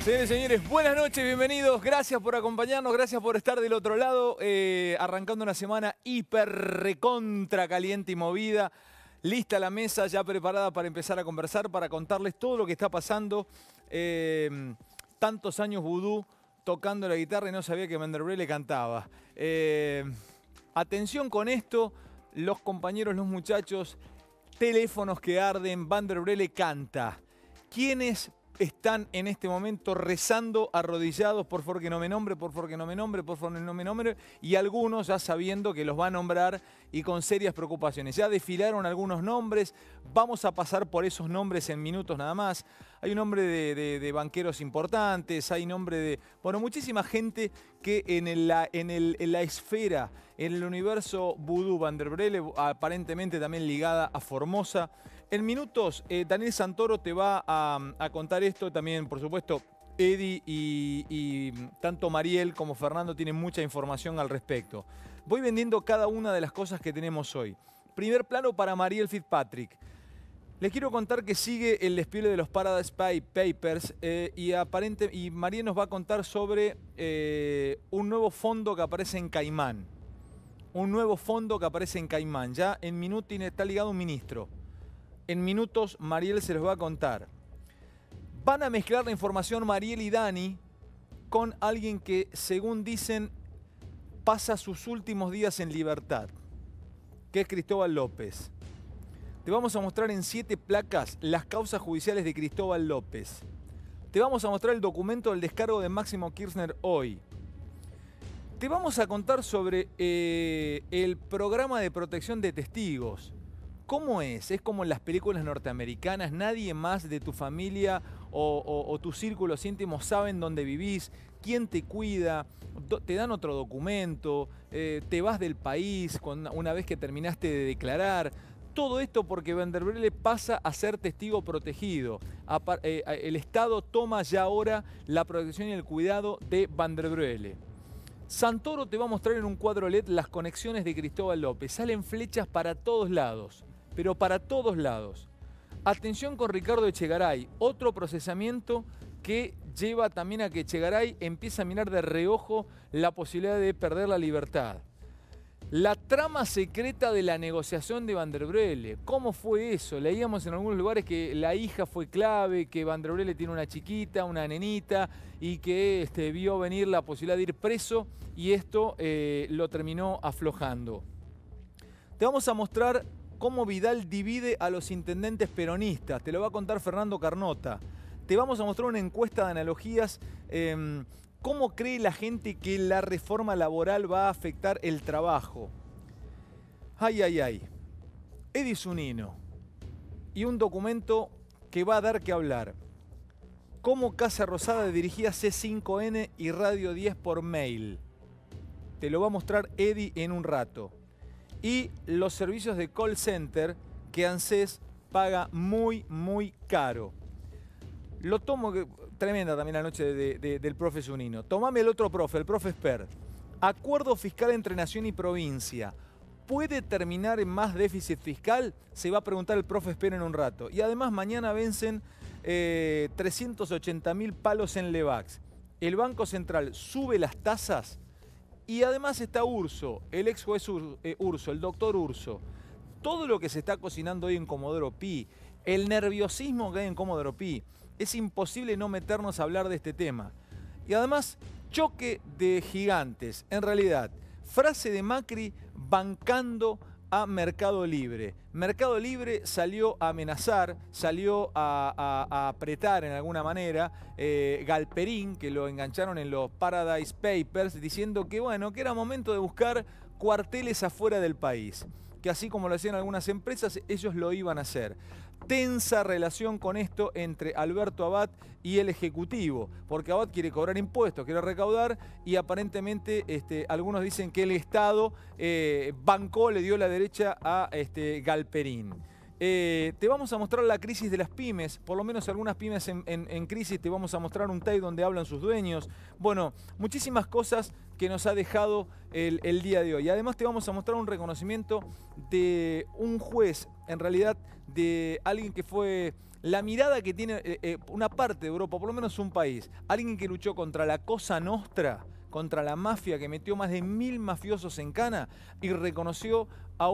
Señores y señores, buenas noches, bienvenidos. Gracias por acompañarnos, gracias por estar del otro lado. Arrancando una semana hiper recontra caliente y movida. Lista la mesa, ya preparada para empezar a conversar, para contarles todo lo que está pasando. Tantos años vudú tocando la guitarra y no sabía que Vanderbrele cantaba. Atención con esto, los compañeros, los muchachos, teléfonos que arden, Vanderbrele canta. ¿Quiénes están en este momento rezando, arrodillados, por favor que no me nombre, por favor que no me nombre, por favor que no me nombre? Y algunos ya sabiendo que los va a nombrar y con serias preocupaciones. Ya desfilaron algunos nombres, vamos a pasar por esos nombres en minutos nada más. Hay un nombre de banqueros importantes, hay nombre de... Bueno, muchísima gente que en la esfera, en el universo vudú, Vanderbrele, aparentemente también ligada a Formosa. En minutos, Daniel Santoro te va a contar esto. También, por supuesto, Eddie y tanto Mariel como Fernando tienen mucha información al respecto. Voy vendiendo cada una de las cosas que tenemos hoy. Primer plano para Mariel Fitzpatrick. Les quiero contar que sigue el despliegue de los Paradise Papers y Mariel nos va a contar sobre un nuevo fondo que aparece en Caimán. Un nuevo fondo que aparece en Caimán. Ya en minutos está ligado a un ministro. En minutos Mariel se los va a contar. Van a mezclar la información Mariel y Dani con alguien que, según dicen, pasa sus últimos días en libertad, que es Cristóbal López. Te vamos a mostrar en 7 placas las causas judiciales de Cristóbal López. Te vamos a mostrar el documento del descargo de Máximo Kirchner hoy. Te vamos a contar sobre el programa de protección de testigos. ¿Cómo es? Es como en las películas norteamericanas, nadie más de tu familia o tus círculos íntimos saben dónde vivís, quién te cuida, te dan otro documento, te vas del país una vez que terminaste de declarar. Todo esto porque Vanderbrele pasa a ser testigo protegido. El Estado toma ya ahora la protección y el cuidado de Vanderbrele. Santoro te va a mostrar en un cuadro LED las conexiones de Cristóbal López. Salen flechas para todos lados, pero para todos lados. Atención con Ricardo Echegaray, otro procesamiento que lleva también a que Echegaray empiece a mirar de reojo la posibilidad de perder la libertad. La trama secreta de la negociación de Vanderbrele. ¿Cómo fue eso? Leíamos en algunos lugares que la hija fue clave, que Vanderbrele tiene una chiquita, una nenita, y que vio venir la posibilidad de ir preso, y esto lo terminó aflojando. Te vamos a mostrar cómo Vidal divide a los intendentes peronistas. Te lo va a contar Fernando Carnota. Te vamos a mostrar una encuesta de analogías. ¿Cómo cree la gente que la reforma laboral va a afectar el trabajo? Ay, ay, ay. Eddie Zunino. Y un documento que va a dar que hablar. Cómo Casa Rosada dirigía C5N y Radio 10 por mail. Te lo va a mostrar Eddie en un rato. Y los servicios de call center que ANSES paga muy, muy caro. Lo tomo, tremenda también la noche del profe Zunino. Tomame el otro profe, el profe Esper. Acuerdo fiscal entre nación y provincia. ¿Puede terminar en más déficit fiscal? Se va a preguntar el profe Esper en un rato. Y además mañana vencen 380.000 palos en Levax. El Banco Central sube las tasas y además está Urso, el ex juez Urso, el doctor Urso. Todo lo que se está cocinando hoy en Comodoro Pi, el nerviosismo que hay en Comodoro Pi. Es imposible no meternos a hablar de este tema. Y además, choque de gigantes. En realidad, frase de Macri bancando a Mercado Libre. Mercado Libre salió a amenazar, salió a apretar en alguna manera Galperín, que lo engancharon en los Paradise Papers, diciendo que, bueno, que era momento de buscar cuarteles afuera del país. Que así como lo hacían algunas empresas, ellos lo iban a hacer. Tensa relación con esto entre Alberto Abad y el Ejecutivo, porque Abad quiere cobrar impuestos, quiere recaudar, y aparentemente algunos dicen que el Estado bancó, le dio la derecha a Galperín. Te vamos a mostrar la crisis de las pymes, por lo menos algunas pymes en crisis. Te vamos a mostrar un tape donde hablan sus dueños. Bueno, muchísimas cosas que nos ha dejado el día de hoy. Además te vamos a mostrar un reconocimiento de un juez, en realidad de alguien que fue la mirada que tiene una parte de Europa, por lo menos un país, alguien que luchó contra la Cosa Nostra, contra la mafia, que metió más de 1000 mafiosos en cana y reconoció a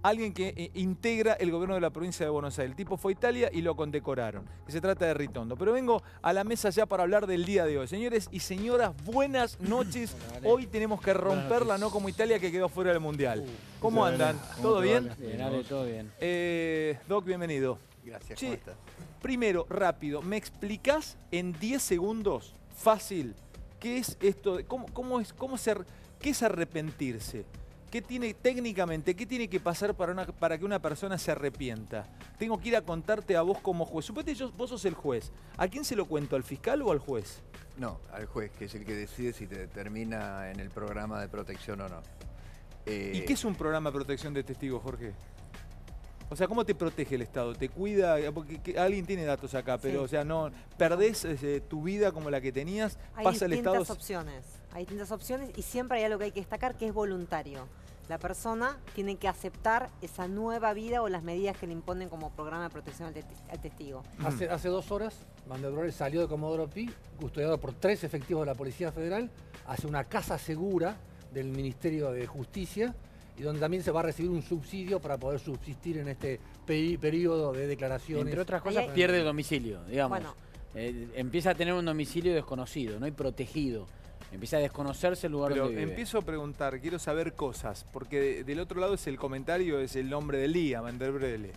alguien que integra el gobierno de la provincia de Buenos Aires. El tipo fue a Italia y lo condecoraron, que se trata de Ritondo. Pero vengo a la mesa ya para hablar del día de hoy. Señores y señoras, buenas noches. Hoy tenemos que romperla, no como Italia que quedó fuera del Mundial. ¿Cómo andan? ¿Todo bien? Bien, Ale, todo bien. Doc, bienvenido. Gracias, Che, ¿cómo estás? primero, rápido, ¿me explicás en 10 segundos, fácil, qué es esto? ¿Qué es arrepentirse? ¿Qué tiene técnicamente, qué tiene que pasar para que una persona se arrepienta? Tengo que ir a contarte a vos como juez. Suponete vos sos el juez. ¿A quién se lo cuento? ¿Al fiscal o al juez? No, al juez, que es el que decide si te determina en el programa de protección o no. ¿Y qué es un programa de protección de testigos, Jorge? O sea, ¿cómo te protege el Estado? ¿Te cuida? Porque alguien tiene datos acá, pero, Sí. o sea, no perdés tu vida como la que tenías, Hay pasa el Estado. hay distintas opciones y siempre hay algo que hay que destacar que es voluntario. La persona tiene que aceptar esa nueva vida o las medidas que le imponen como programa de protección al testigo. Hace 2 horas, Van der Broek salió de Comodoro Pi, custodiado por 3 efectivos de la Policía Federal, hacia una casa segura del Ministerio de Justicia, y donde también se va a recibir un subsidio para poder subsistir en este periodo de declaraciones. Entre otras Ahí cosas, hay- pierde el domicilio, digamos. Bueno. Empieza a tener un domicilio desconocido, no hay protegido. Empieza a desconocerse el lugar Pero donde vive. empiezo a preguntar, quiero saber cosas, porque del otro lado es el comentario, es el nombre del día, Van der Brele.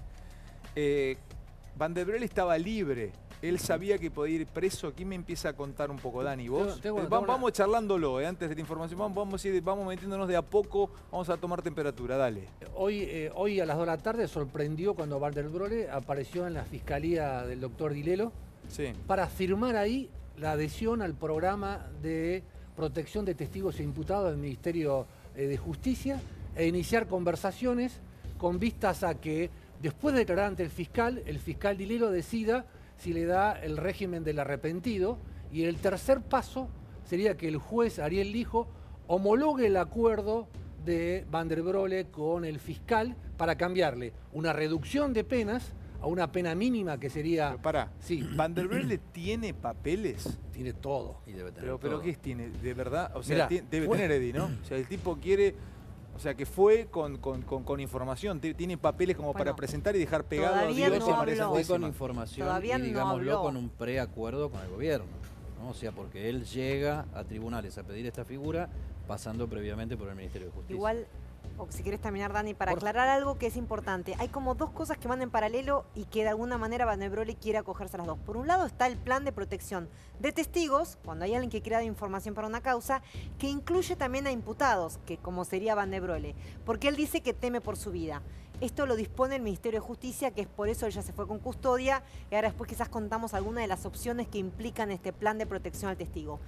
Van der Brele estaba libre, él sabía que podía ir preso. Aquí me empieza a contar un poco, Dani, vos. Vamos charlándolo, antes de la información, vamos metiéndonos de a poco, vamos a tomar temperatura, dale. Hoy a las 2 de la tarde sorprendió cuando Van der Broek apareció en la fiscalía del doctor Dilelo Sí. para firmar ahí la adhesión al programa de protección de testigos e imputados del Ministerio de Justicia e iniciar conversaciones con vistas a que después de declarar ante el fiscal Dilelo decida si le da el régimen del arrepentido, y el tercer paso sería que el juez Ariel Lijo homologue el acuerdo de Van der Broek con el fiscal para cambiarle una reducción de penas a una pena mínima que sería... Pero pará, Sí, ¿Van der Brele tiene papeles? tiene todo. Y debe tener Pero todo. ¿qué tiene? ¿De verdad? O sea, Mirá, debe fue- tener Eddie, ¿no? O sea, el tipo quiere... O sea, que fue con información, tiene papeles como para Bueno, presentar y dejar pegado a todavía Dios y no a María habló. Fue Santísima. con información Todavía y no digámoslo habló. con un preacuerdo con el gobierno, ¿no? O sea, porque él llega a tribunales a pedir esta figura pasando previamente por el Ministerio de Justicia. Igual, o si quieres terminar, Dani, para Por- aclarar algo que es importante. Hay como dos cosas que van en paralelo y que de alguna manera Van der Broek quiere acogerse a las dos. Por un lado está el plan de protección de testigos, cuando hay alguien que quiera dar información para una causa, que incluye también a imputados, que como sería Van der Broek, porque él dice que teme por su vida. Esto lo dispone el Ministerio de Justicia, que es por eso él ya se fue con custodia, y ahora después quizás contamos algunas de las opciones que implican este plan de protección al testigo.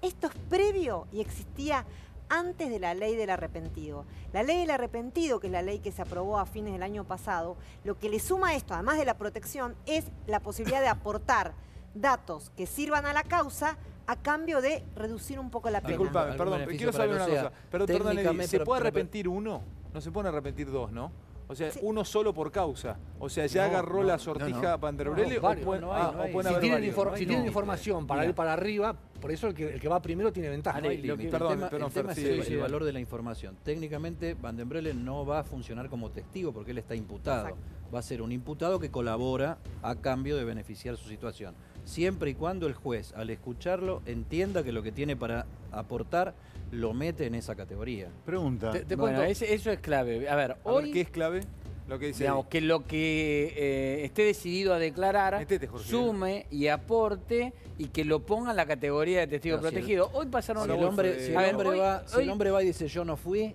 Esto es previo y existía antes de la ley del arrepentido. La ley del arrepentido, que es la ley que se aprobó a fines del año pasado, lo que le suma a esto, además de la protección, es la posibilidad de aportar datos que sirvan a la causa a cambio de reducir un poco la pena. Disculpame, Algún perdón, beneficio quiero para saber que una sea cosa. Perdón, Eddie, técnicamente, ¿se puede pero- arrepentir uno? No se puede arrepentir dos, ¿no? O sea, Sí. uno solo por causa. O sea, ya No, agarró no, la sortija no. Van der No, Brele, varios, o pueden, no hay, no hay. o pueden Si haber tienen, varios. si tienen información para Mira. ir para arriba, por eso el que va primero tiene ventaja. Ale, No hay lo que- límite. Perdón, el tema, perdón, el tema Fer, es sí, el sí, valor de la información. Técnicamente, Van den Brele no va a funcionar como testigo porque él está imputado. Exacto. Va a ser un imputado que colabora a cambio de beneficiar su situación. Siempre y cuando el juez, al escucharlo, entienda que lo que tiene para aportar lo mete en esa categoría. Pregunta. Te Bueno, cuento. eso es clave. A ver, A hoy, ver, ¿qué es clave? Lo que dice digamos, Eddie. que lo que esté decidido a declarar Metete, Jorge. sume y aporte y que lo ponga en la categoría de testigo No, si el- protegido. Hoy pasaron... Si Ahora el vos, hombre, Fede, si a el ver, hombre hoy- va, si hoy- el hombre va y dice yo no fui,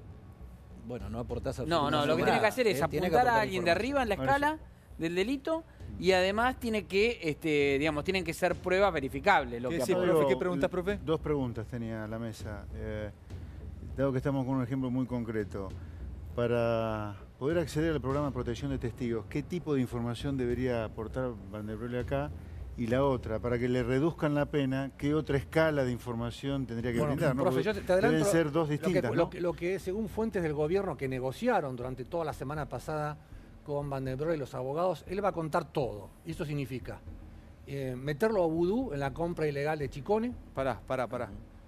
bueno, no aportás absolutamente No, lo que tiene que hacer es Tiene que apuntar a aportar alguien de información. arriba en la Bueno, escala del delito y además tiene que, digamos, tienen que ser pruebas verificables lo ¿Qué que decís, aporta. profe? ¿Qué preguntas, profe? Dos preguntas tenía a la mesa. Dado que estamos con un ejemplo muy concreto, para poder acceder al programa de protección de testigos, ¿qué tipo de información debería aportar Van der Broek acá? Y la otra, para que le reduzcan la pena, ¿qué otra escala de información tendría que Bueno, brindar? ¿no? profe, Porque yo te adelanto deben ser dos lo que- distintas, lo ¿no? que, lo que según fuentes del gobierno que negociaron durante toda la semana pasada con Van der Broek y los abogados, él va a contar todo. Y eso significa meterlo a Vudú en la compra ilegal de Chicone. Pará.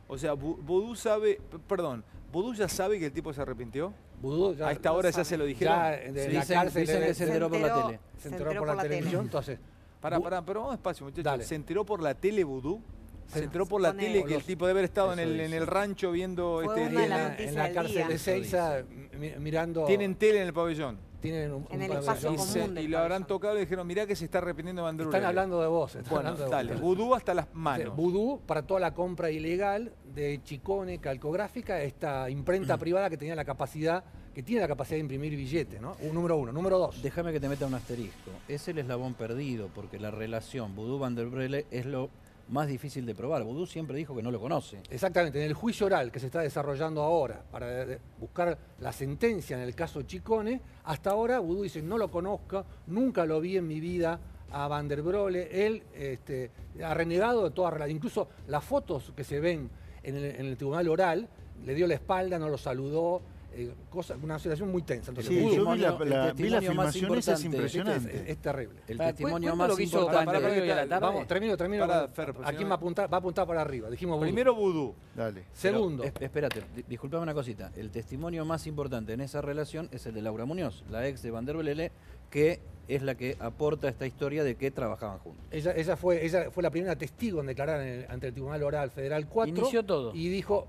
O sea, Vudú sabe, perdón, ¿Vudú ya sabe que el tipo se arrepintió? Vudú ya, A esta hora ya se lo dijeron. ya de la Dicen, cárcel dicen que se enteró por la tele. se enteró por la televisión, entonces... Pará, pero vamos despacio, muchachos. Dale. ¿Se enteró por la tele Vudú? ¿Se Se- enteró por la Pone- tele que el tipo debe haber estado en Eso el dice. rancho viendo Fue este, una de en las la, noticias en la del cárcel día. de Ezeiza, mirando... tienen tele en el pabellón? tienen un En el pabellón. espacio Y, común del y lo habrán pabellón. tocado y le dijeron, mirá que se está arrepintiendo de Van der Están Broek. hablando de vos. están Bueno, hablando de dale, vos. Vudú hasta las manos. Vudú para toda la compra ilegal de Chicone Calcográfica, esta imprenta privada que tenía la capacidad, que tiene la capacidad de imprimir billetes, ¿no? Número uno. Número dos. Déjame que te meta un asterisco. Es el eslabón perdido, porque la relación Vudú-Van der Broek es lo más difícil de probar. Vudú siempre dijo que no lo conoce. Exactamente, en el juicio oral que se está desarrollando ahora para buscar la sentencia en el caso Chicone, hasta ahora Vudú dice no lo conozco, nunca lo vi en mi vida a Van der Broek, él ha renegado de toda relación, incluso las fotos que se ven en el tribunal oral, le dio la espalda, no lo saludó, una situación muy tensa. Entonces, Sí, Vudú- yo vi la testimonio más filmación, esa es importante. impresionante. es terrible. El Para, testimonio ¿cuánto más lo que hizo importante. Van der Broek hoy a la tarde? Vamos, termino. Pará, Fer, pues, ¿A si quién no- va a apuntar para arriba? Dijimos Vudú. Primero Vudú. Dale. Segundo. Espérate, disculpame una cosita. El testimonio más importante en esa relación es el de Laura Muñoz, la ex de Van der Broek, que es la que aporta esta historia de que trabajaban juntos. Ella fue la primera testigo en declarar ante el Tribunal Oral Federal 4. Inició todo. Y dijo,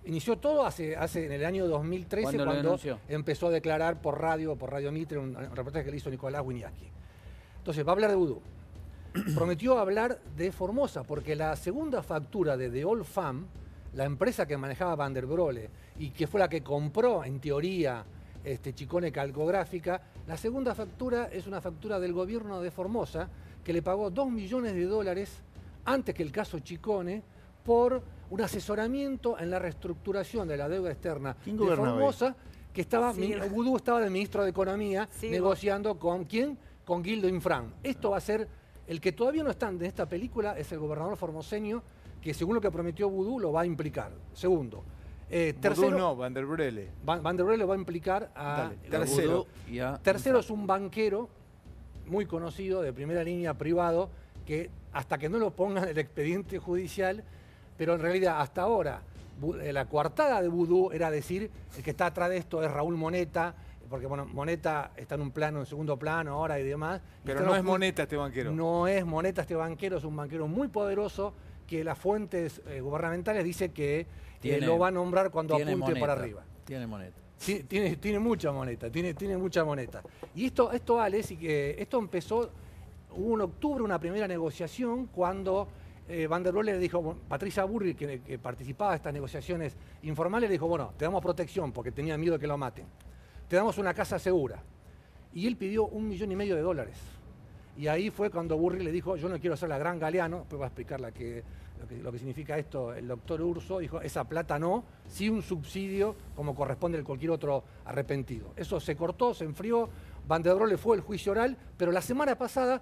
inició todo hace en el año 2013 Cuando lo cuando denunció. empezó a declarar por Radio Mitre, un reportaje que le hizo Nicolás Winiaski. Entonces, va a hablar de Vudú. Prometió hablar de Formosa, porque la segunda factura de The Old Fam, la empresa que manejaba Van der Broek y que fue la que compró, en teoría, Chicone Calcográfica, la segunda factura es una factura del gobierno de Formosa que le pagó $2 millones antes que el caso Chicone por un asesoramiento en la reestructuración de la deuda externa ¿Quién de gobernaba ahí? Formosa, que estaba, Sí. Vudú estaba de ministro de Economía Sí. negociando con ¿quién? Con Guildo Infran. Esto va a ser, el que todavía no está en esta película es el gobernador formoseño, que según lo que prometió Vudú lo va a implicar. Segundo. Vudú Tercero, no, Van der Broek. Van der Broek lo va a implicar a... Dale, tercero. Vudú y a- Tercero es un banquero muy conocido, de primera línea, privado, que hasta que no lo pongan en el expediente judicial, pero en realidad hasta ahora la coartada de Vudú era decir el que está atrás de esto es Raúl Moneta, porque bueno, Moneta está en un plano, en segundo plano ahora y demás. y Pero está no es oculto- Moneta este banquero. No es Moneta este banquero, es un banquero muy poderoso que las fuentes gubernamentales dicen que lo va a nombrar cuando tiene apunte moneta, para arriba. Tiene moneta. Sí, tiene mucha moneta, tiene mucha moneta. Y esto Alex, y que esto empezó, hubo en octubre una primera negociación cuando Van der Broek le dijo, bueno, Patricia Burri, que participaba de estas negociaciones informales, le dijo, bueno, te damos protección porque tenía miedo de que lo maten. Te damos una casa segura. Y él pidió $1,5 millones. Y ahí fue cuando Burri le dijo, yo no quiero ser la gran Galeano, después va a explicar lo que significa esto el doctor Urso, dijo, esa plata no, sí un subsidio como corresponde a cualquier otro arrepentido. Eso se cortó, se enfrió, Van der Broek le fue el juicio oral, pero la semana pasada,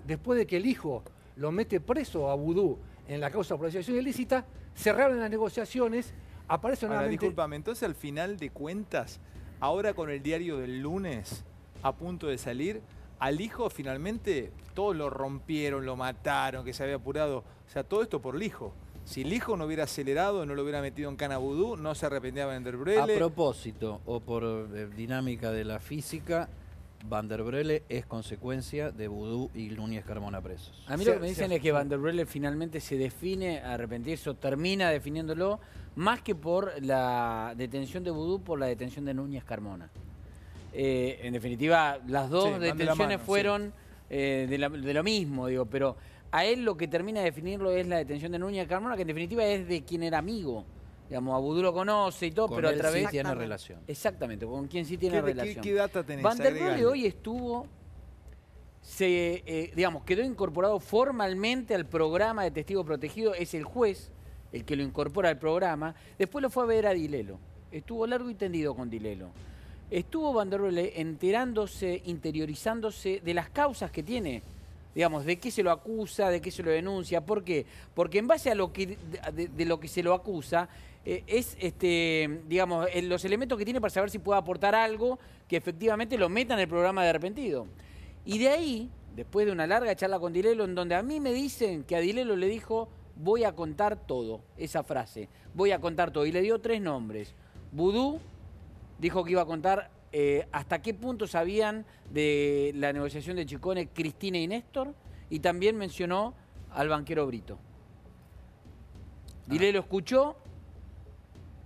después de que el hijo lo mete preso a Vudú en la causa por asociación ilícita, cerraron las negociaciones, aparece Ahora, nuevamente... discúlpame, entonces al final de cuentas, ahora con el diario del lunes a punto de salir, al hijo finalmente todos lo rompieron, lo mataron, que se había apurado. O sea, todo esto por el hijo. Si el hijo no hubiera acelerado, no lo hubiera metido en cana Vudú, no se arrepentía de Van der A Broek. propósito, o por dinámica de la física, Van der Broek es consecuencia de Vudú y Núñez Carmona presos. A mí lo que me dicen es que Van der Broek finalmente se define a arrepentirse o termina definiéndolo más que por la detención de Vudú, por la detención de Núñez Carmona. En definitiva, las dos Sí, van de la detenciones mano, fueron de lo mismo, digo, pero a él lo que termina de definirlo es la detención de Núñez Carmona, que en definitiva es de quien era amigo. Digamos, a Vudú lo conoce y todo, Con pero a él través... sí tiene Exactamente. relación. Exactamente, con quien sí tiene relación. ¿Qué data tenés? Van der Broek Agregale. hoy estuvo, digamos, quedó incorporado formalmente al programa de testigo protegido, es el juez el que lo incorpora al programa, después lo fue a ver a Dilelo, estuvo largo y tendido con Dilelo. Estuvo Van der Broek enterándose, interiorizándose de las causas que tiene digamos, de qué se lo acusa, de qué se lo denuncia. ¿Por qué? Porque en base a lo que de lo que se lo acusa, digamos, los elementos que tiene para saber si puede aportar algo que efectivamente lo meta en el programa de Arrepentido. Y de ahí, después de una larga charla con Di Lello, en donde a mí me dicen que a Di Lello le dijo, voy a contar todo, esa frase, voy a contar todo. Y le dio 3 nombres. Vudú dijo que iba a contar hasta qué punto sabían de la negociación de Chicone Cristina y Néstor, y también mencionó al banquero Brito. Di Lello escuchó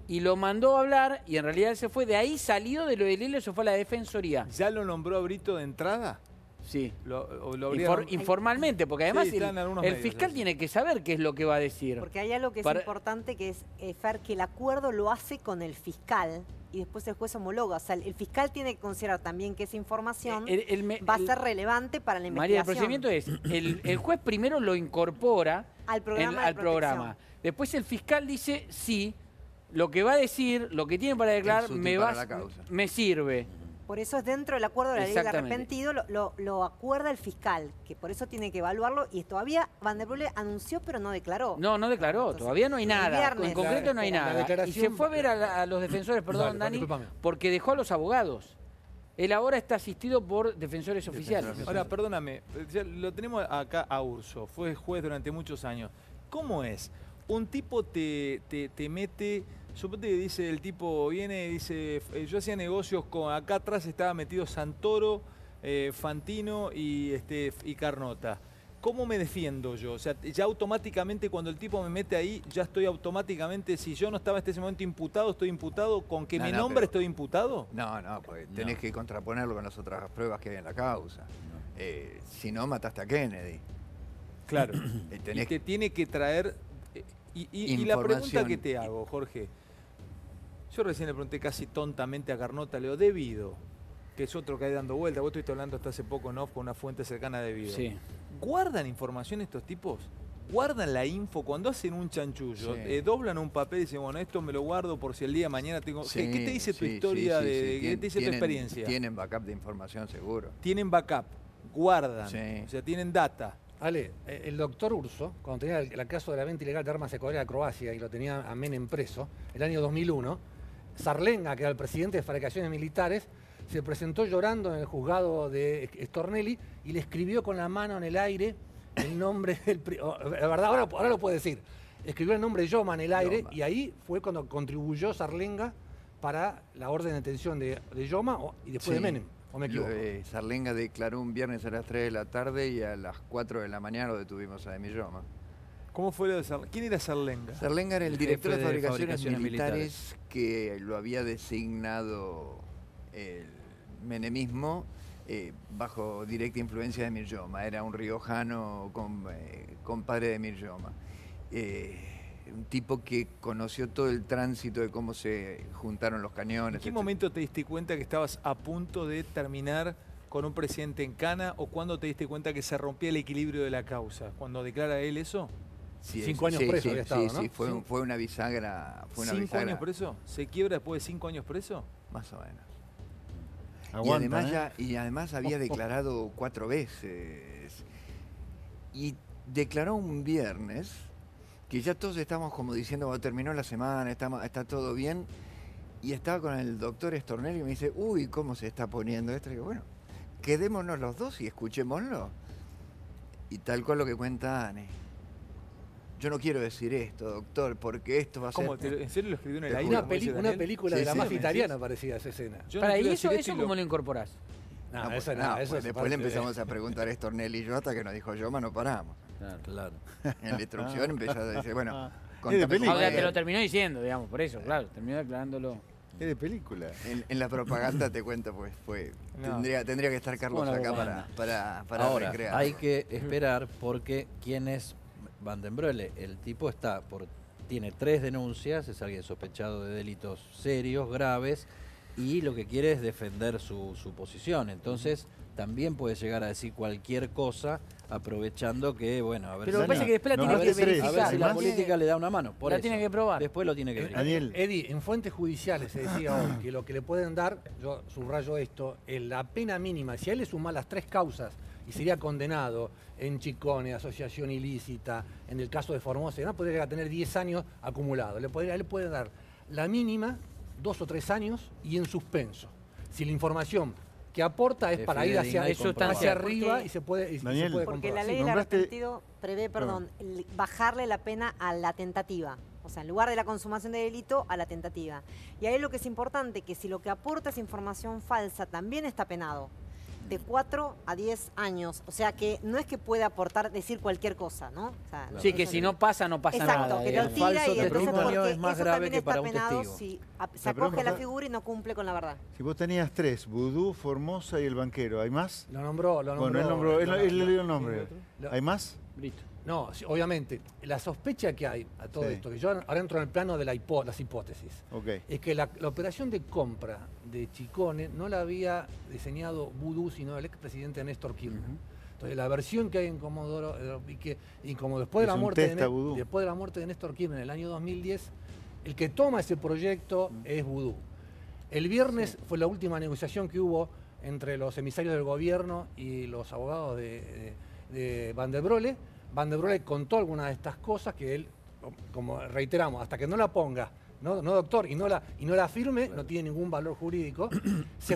y lo mandó a hablar, y en realidad él se fue. De ahí salió de lo de Di Lello, se fue a la Defensoría. ¿Ya lo nombró a Brito de entrada? Sí. Lo Informalmente, porque además Sí, está en algunos el medios, fiscal eso. tiene que saber qué es lo que va a decir. Porque hay algo que es importante, que es, Fer, que el acuerdo lo hace con el fiscal y después el juez homologa. O sea, el fiscal tiene que considerar también que esa información va a ser relevante para la María, el investigación. procedimiento es, el juez primero lo incorpora al programa. al programa. Después el fiscal dice, sí, lo que va a decir, lo que tiene para declarar, me sirve. Por eso es dentro del acuerdo de la ley de Exactamente. arrepentido, lo acuerda el fiscal, que por eso tiene que evaluarlo, y todavía Van der Broele anunció pero no declaró. No declaró, Entonces, todavía no hay nada, viernes, en concreto no hay la nada. Y declaración- se fue a ver a los defensores, perdón, Dale, Dani, discúlpame. porque dejó a los abogados. Él ahora está asistido por defensores oficiales. Ahora, perdóname, ya lo tenemos acá a Urso, fue juez durante muchos años. ¿Cómo es? Un tipo te mete, suponte que dice, el tipo viene y dice, yo hacía negocios con, acá atrás estaba metido Santoro, Fantino y Carnota. ¿Cómo me defiendo yo? O sea, ya automáticamente cuando el tipo me mete ahí, ya estoy automáticamente, si yo no estaba en ese momento imputado, estoy imputado, con que mi nombre estoy imputado. No, porque tenés que contraponerlo con las otras pruebas que hay en la causa. Si no, mataste a Kennedy. Claro. Tenés Y te tiene que traer... Y la pregunta que te hago, Jorge, yo recién le pregunté casi tontamente a Carnota, Leo, Debido, que es otro que hay dando vuelta, vos estuviste hablando hasta hace poco, ¿no?, con una fuente cercana a Debido. Sí. ¿Guardan información estos tipos? ¿Guardan la info? Cuando hacen un chanchullo, Sí. Doblan un papel y dicen, bueno, esto me lo guardo por si el día de mañana tengo... Sí, ¿Qué te dice tu sí, historia? sí, sí, ¿Qué te dice tu experiencia? Tienen backup de información, seguro. Tienen backup, guardan, Sí. o sea, tienen data. Ale, el doctor Urso, cuando tenía el caso de la venta ilegal de armas de Corea a Croacia y lo tenía a Menem preso, el año 2001, Sarlenga, que era el presidente de fabricaciones militares, se presentó llorando en el juzgado de Stornelli y le escribió con la mano en el aire el nombre del... La verdad, ahora lo puede decir. Escribió el nombre Yoma en el aire Yoma. y ahí fue cuando contribuyó Sarlenga para la orden de detención de Yoma y después de Sí. Menem. ¿O me equivoco? Sarlenga declaró un viernes a las 3 de la tarde y a las 4 de la mañana lo detuvimos a Emilloma. ¿Cómo fue lo de Sarlenga? ¿Quién era Sarlenga? Sarlenga era el El director de jefe de fabricaciones fabricaciones militares que lo había designado el menemismo bajo directa influencia de Emilloma. Era un riojano compadre de Emilloma. Un tipo que conoció todo el tránsito de cómo se juntaron los cañones. ¿En qué etc. momento te diste cuenta que estabas a punto de terminar con un presidente en cana o cuándo te diste cuenta que se rompía el equilibrio de la causa? ¿Cuando declara él eso? Sí, 5 años preso había estado, sí, ¿no? sí, fue una bisagra. Fue una 5 bisagra, años preso. ¿Se quiebra después de 5 años preso? más o menos. Aguanta, y además había declarado 4 veces. Y declaró un viernes, que ya todos estamos como diciendo, bueno, terminó la semana, está todo bien. Y estaba con el doctor Stornelli y me dice, uy, ¿cómo se está poniendo esto? Y digo, bueno, quedémonos los dos y escuchémoslo. Y tal cual lo que cuenta Anne. Yo no quiero decir esto, doctor, porque esto va a ser... ¿Cómo? ¿En serio lo escribió en el Te aire? juro. Una, como dice una Daniel? película Sí, de la sí, mafia me italiana parecía esa escena. Yo no Para, ¿y quiero eso, decir esto eso y cómo lo incorporás? No, pues, eso no, no, pues eso es después parte le de- empezamos a preguntar a Stornelli y yo hasta que nos dijo Yoma no paramos. Claro. En la instrucción empezó a decir, bueno, Es de contame película. cómo Ahora es. te lo terminó diciendo, digamos, por eso, claro, terminó declarándolo. Es de película. En la propaganda te cuento, pues No. tendría que estar Carlos Bueno, acá bueno. para Ahora, recrear. hay que esperar porque quién es Van den Broele. El tipo tiene 3 denuncias, es alguien sospechado de delitos serios, graves, y lo que quiere es defender su posición. Entonces, también puede llegar a decir cualquier cosa, aprovechando que, bueno, a ver Pero lo que pasa es que después la No, tiene no, que es tres. a ver verificar. si la Además- política le da una mano. Por La eso. tiene que probar. Después lo tiene que verificar. Daniel, Eddie, en fuentes judiciales se decía hoy que lo que le pueden dar, yo subrayo esto, en la pena mínima, si a él le sumás las 3 causas y sería condenado en Chicone, asociación ilícita, en el caso de Formosa, ¿no? Podría llegar a tener 10 años acumulados. Le puede dar la mínima 2 o 3 años y en suspenso. Si la información que aporta es para ir hacia arriba porque, y se puede, Daniel, porque comprobar. la ley del nombraste- arrepentido prevé, bajarle la pena a la tentativa. O sea, en lugar de la consumación de delito, a la tentativa. Y ahí lo que es importante, que si lo que aporta es información falsa, también está penado. De 4 a 10 años. O sea, que no es que pueda aportar, decir cualquier cosa, ¿no? O sea, Sí, que eso- si no pasa, no pasa Exacto, nada. que lo digamos. tira y falso entonces testimonio porque es más eso grave también que está para un penado testigo. si se La acoge pregunta- la figura y no cumple con la verdad. Si vos tenías 3, Vudú, Formosa y el banquero, ¿hay más? Lo nombró. Bueno, él nombró, él le dio el nombre. lo- ¿Hay más? Listo. No, sí, obviamente, la sospecha que hay a todo Sí. esto, que yo ahora entro en el plano de las hipótesis, Ok. es que la operación de compra de Chicone no la había diseñado Vudú, sino el expresidente Néstor Kirchner. Entonces, la versión que hay en Comodoro, y como después de, Es la un muerte test a Vudú. después de la muerte de Néstor Kirchner en el año 2010, el que toma ese proyecto es Vudú. El viernes fue la última negociación que hubo entre los emisarios del gobierno y los abogados de Van der Broele. Van der Broele contó algunas de estas cosas que él, como reiteramos, hasta que no la ponga, no doctor, y no la firme, no tiene ningún valor jurídico, se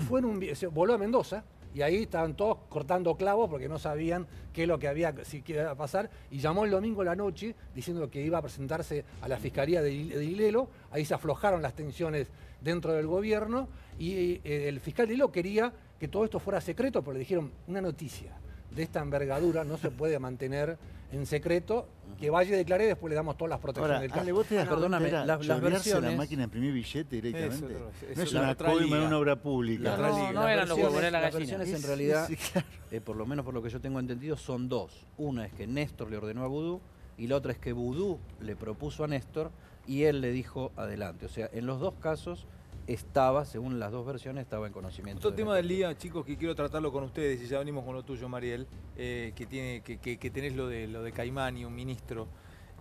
voló a Mendoza y ahí estaban todos cortando clavos porque no sabían qué es lo que si qué iba a pasar, y llamó el domingo a la noche diciendo que iba a presentarse a la Fiscalía de Ilelo. Ahí se aflojaron las tensiones dentro del gobierno y el fiscal de Ilelo quería que todo esto fuera secreto, pero le dijeron: una noticia de esta envergadura no se puede mantener en secreto, que vaya y declare, después le damos todas las protecciones Ahora, del caso. Ale, vos te das Perdóname, cuenta, las chorearse versiones- la máquina de imprimir billete directamente. Eso, No es la una otra coima liga. de una obra pública. La otra liga. no eran los huevos, era la Las gallina. versiones en Sí, realidad, sí, claro. por lo menos por lo que yo tengo entendido, son dos. Una es que Néstor le ordenó a Vudú y la otra es que Vudú le propuso a Néstor y él le dijo adelante. O sea, en los dos casos estaba, según las dos versiones, estaba en conocimiento. Otro de tema Néstor. del día, chicos, que quiero tratarlo con ustedes, y ya venimos con lo tuyo, Mariel, que tenés lo de Caimán y un ministro.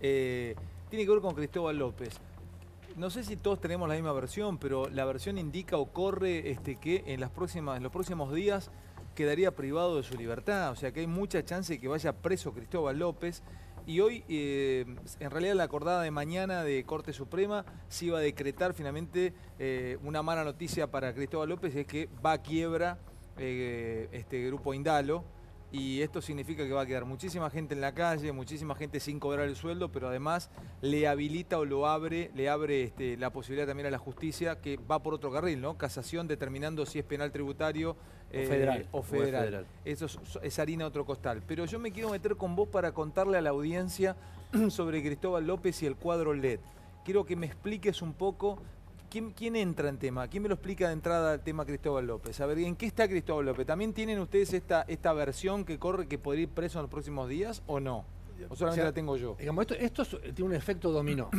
Tiene que ver con Cristóbal López. No sé si todos tenemos la misma versión, pero la versión indica o corre que en los próximos días quedaría privado de su libertad. O sea que hay mucha chance de que vaya preso Cristóbal López. Y hoy, en realidad, la acordada de mañana de Corte Suprema se iba a decretar finalmente una mala noticia para Cristóbal López, es que va a quiebra este grupo Indalo. Y esto significa que va a quedar muchísima gente en la calle, muchísima gente sin cobrar el sueldo, pero además le habilita o le abre la posibilidad también a la justicia, que va por otro carril, ¿no? Casación determinando si es penal tributario federal. o O es federal. federal. Eso es harina de otro costal. Pero yo me quiero meter con vos para contarle a la audiencia sobre Cristóbal López y el cuadro LED. Quiero que me expliques un poco quién entra en tema. ¿Quién me lo explica de entrada el tema Cristóbal López? A ver, ¿en qué está Cristóbal López? ¿También tienen ustedes esta versión que corre que podría ir preso en los próximos días o no? ¿O solamente la tengo yo? Digamos, esto tiene un efecto dominó.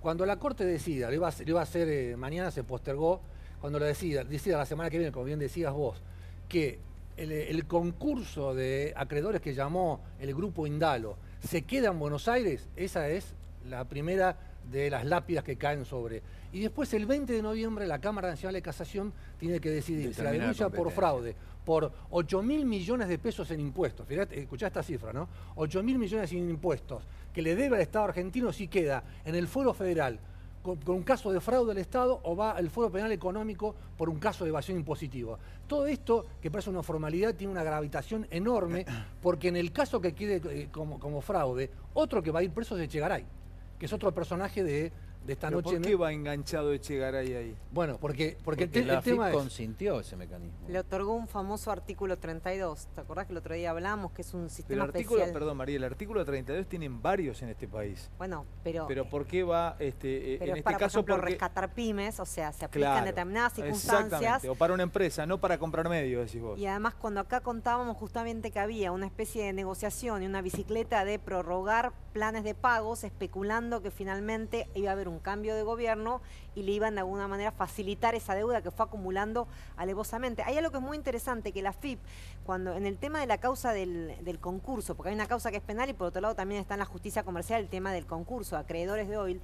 Cuando la Corte decida, lo iba a hacer mañana, se postergó, cuando lo decida la semana que viene, como bien decías vos, que el concurso de acreedores que llamó el grupo Indalo se queda en Buenos Aires, esa es la primera de las lápidas que caen sobre. Y después, el 20 de noviembre, la Cámara Nacional de Casación tiene que decidir si la Determinar denuncia por competencia. fraude por 8.000 millones de pesos en impuestos. Fíjate, escuchá esta cifra, ¿no? 8.000 millones en impuestos que le debe al Estado argentino, si queda en el fuero federal con un caso de fraude al Estado, o va al fuero penal económico por un caso de evasión impositiva. Todo esto, que parece una formalidad, tiene una gravitación enorme, porque en el caso que quede como fraude, otro que va a ir preso es Echegaray, que es otro personaje de esta ¿Pero noche. ¿Por qué va enganchado Echegaray ahí? Bueno, porque Porque el la tema FIP es... consintió ese mecanismo. Le otorgó un famoso artículo 32. ¿Te acordás que el otro día hablamos que es un Pero sistema el artículo, especial? perdón María, el artículo 32 tienen varios en este país. Bueno, pero ¿por qué va en es este para, caso? por ejemplo, Porque rescatar pymes, o sea, se aplican claro, determinadas circunstancias. exactamente, o para una empresa, no para comprar medios, decís vos. Y además, cuando acá contábamos justamente que había una especie de negociación y una bicicleta de prorrogar planes de pagos, especulando que finalmente iba a haber un cambio de gobierno y le iban de alguna manera a facilitar esa deuda que fue acumulando alevosamente. Hay algo que es muy interesante, que la FIP, cuando en el tema de la causa del concurso, porque hay una causa que es penal y por otro lado también está en la justicia comercial el tema del concurso, acreedores de oil,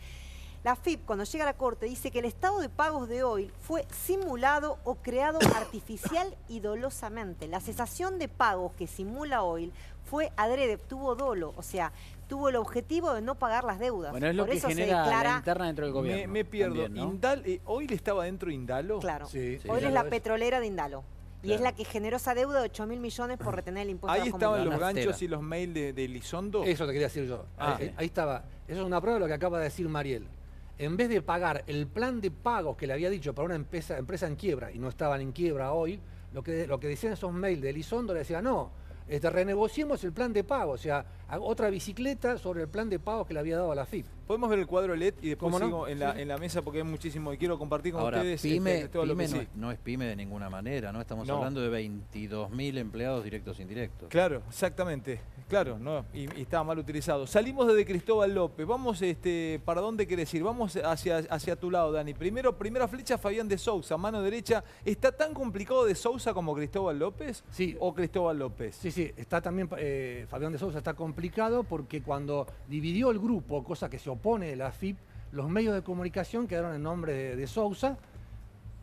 La AFIP, cuando llega a la Corte, dice que el estado de pagos de Oil fue simulado o creado artificial y dolosamente. La cesación de pagos que simula Oil fue adrede, tuvo dolo, o sea, tuvo el objetivo de no pagar las deudas. Bueno, es lo Por que eso se genera declara... la interna dentro del gobierno. Me pierdo. también, ¿no? ¿Oil estaba dentro de Indalo? Claro. Sí, Oil ya es lo la petrolera de Indalo. Y es la que generó esa deuda de 8.000 millones por retener el impuesto a Ahí las estaban los comunidades. ganchos y los mails de Elizondo. Eso te quería decir yo. Ah. Ahí estaba. Eso es una prueba de lo que acaba de decir Mariel. En vez de pagar el plan de pagos que le había dicho para una empresa en quiebra, y no estaban en quiebra hoy, lo que decían esos mails de Elizondo le decía, no, renegociemos el plan de pago, o sea, otra bicicleta sobre el plan de pago que le había dado a la FIP. Podemos ver el cuadro LED y después ¿Cómo no? sigo en la mesa porque hay muchísimo y quiero compartir con Ahora, ustedes pyme, todo lo que pyme sí. no es pyme de ninguna manera, ¿no? Estamos No. hablando de 22.000 empleados directos e indirectos. Claro, exactamente. Claro, no, y estaba mal utilizado. Salimos desde Cristóbal López. Vamos, ¿para dónde querés ir? Vamos hacia tu lado, Dani. Primera flecha, Fabián de Sousa, mano derecha. ¿Está tan complicado de Sousa como Cristóbal López? Sí. ¿O Cristóbal López? Sí, sí, está también, Fabián de Sousa está complicado porque cuando dividió el grupo, cosa que se opone de la FIP, los medios de comunicación quedaron en nombre de Sousa.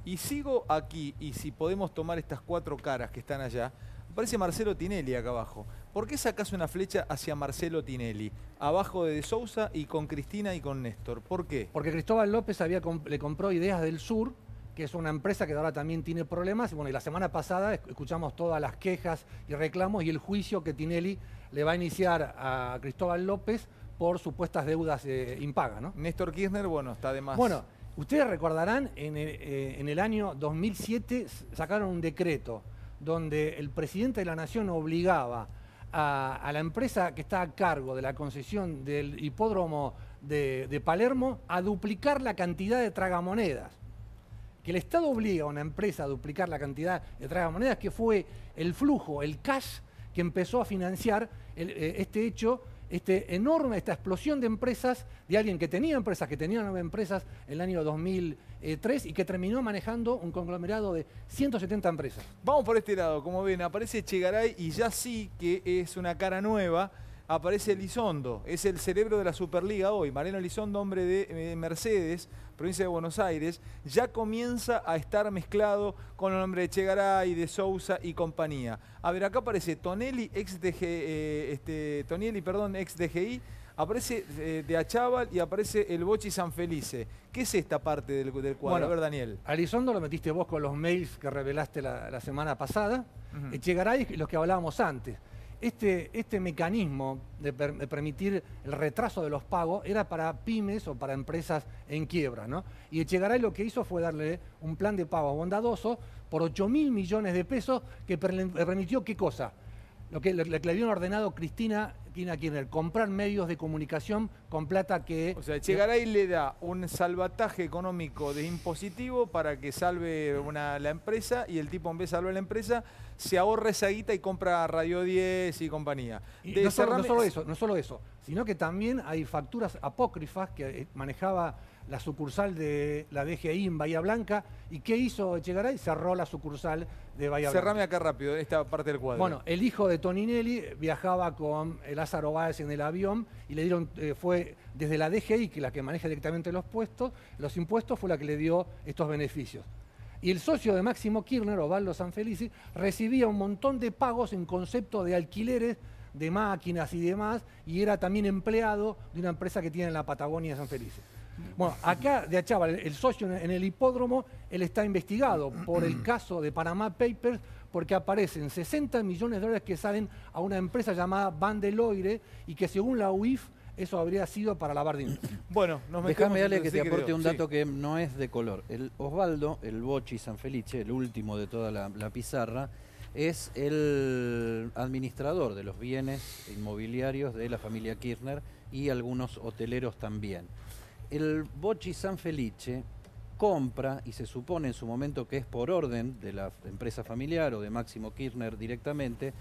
Y sigo aquí, y si podemos tomar estas cuatro caras que están allá, aparece Marcelo Tinelli acá abajo. ¿Por qué sacás una flecha hacia Marcelo Tinelli? Abajo de Sousa y con Cristina y con Néstor. ¿Por qué? Porque Cristóbal López le compró Ideas del Sur, que es una empresa que ahora también tiene problemas. Bueno, y la semana pasada escuchamos todas las quejas y reclamos y el juicio que Tinelli le va a iniciar a Cristóbal López por supuestas deudas impagas, ¿no? Néstor Kirchner, bueno, está de más. Bueno, ustedes recordarán, en el año 2007 sacaron un decreto donde el presidente de la Nación obligaba a la empresa que está a cargo de la concesión del hipódromo de Palermo a duplicar la cantidad de tragamonedas. Que el Estado obliga a una empresa a duplicar la cantidad de tragamonedas, que fue el flujo, el cash que empezó a financiar este hecho, esta explosión de empresas, de alguien que tenía empresas, que tenía 9 empresas en el año 2003 y que terminó manejando un conglomerado de 170 empresas. Vamos por este lado, como ven, aparece Chegaray y ya sí que es una cara nueva. Aparece Elizondo, es el cerebro de la Superliga hoy. Mariano Elizondo, hombre de Mercedes, provincia de Buenos Aires, ya comienza a estar mezclado con el nombre de Chegaray, de Sousa y compañía. A ver, acá aparece Tonelli, ex DGI, aparece de Achával y aparece el Bochi Sanfelice. ¿Qué es esta parte del cuadro? Bueno, a ver, Daniel. A Elizondo lo metiste vos con los mails que revelaste la semana pasada. Chegaray, los que hablábamos antes. Este mecanismo de permitir el retraso de los pagos era para pymes o para empresas en quiebra, ¿no? Y Echegaray lo que hizo fue darle un plan de pago bondadoso por 8.000 millones de pesos que permitió, ¿qué cosa? Lo que le habían ordenado Cristina Kirchner, comprar medios de comunicación con plata que... O sea, Chegaray le da un salvataje económico de impositivo para que salve la empresa y el tipo en vez de salvar la empresa se ahorra esa guita y compra Radio 10 y compañía. Y no solo eso, sino que también hay facturas apócrifas que manejaba la sucursal de la DGI en Bahía Blanca. ¿Y qué hizo Echegaray? Cerró la sucursal de Bahía Blanca. Cerrame acá rápido, esta parte del cuadro. Bueno, el hijo de Toninelli viajaba con Lázaro Báez en el avión y le dieron, fue desde la DGI, que es la que maneja directamente los impuestos, fue la que le dio estos beneficios. Y el socio de Máximo Kirchner, Osvaldo Sanfelice, recibía un montón de pagos en concepto de alquileres de máquinas y demás, y era también empleado de una empresa que tiene en la Patagonia de Sanfelice. Bueno, acá de Achával, el socio en el hipódromo, él está investigado por el caso de Panama Papers, porque aparecen 60 millones de dólares que salen a una empresa llamada Bandeloire y que según la UIF eso habría sido para lavar dinero. Bueno, déjame, Ale, que te aporte un dato que no es de color. El Osvaldo, el Bochi Sanfelice, el último de toda la pizarra, es el administrador de los bienes inmobiliarios de la familia Kirchner y algunos hoteleros también. El Bochi Sanfelice compra, y se supone en su momento que es por orden de la empresa familiar o de Máximo Kirchner directamente,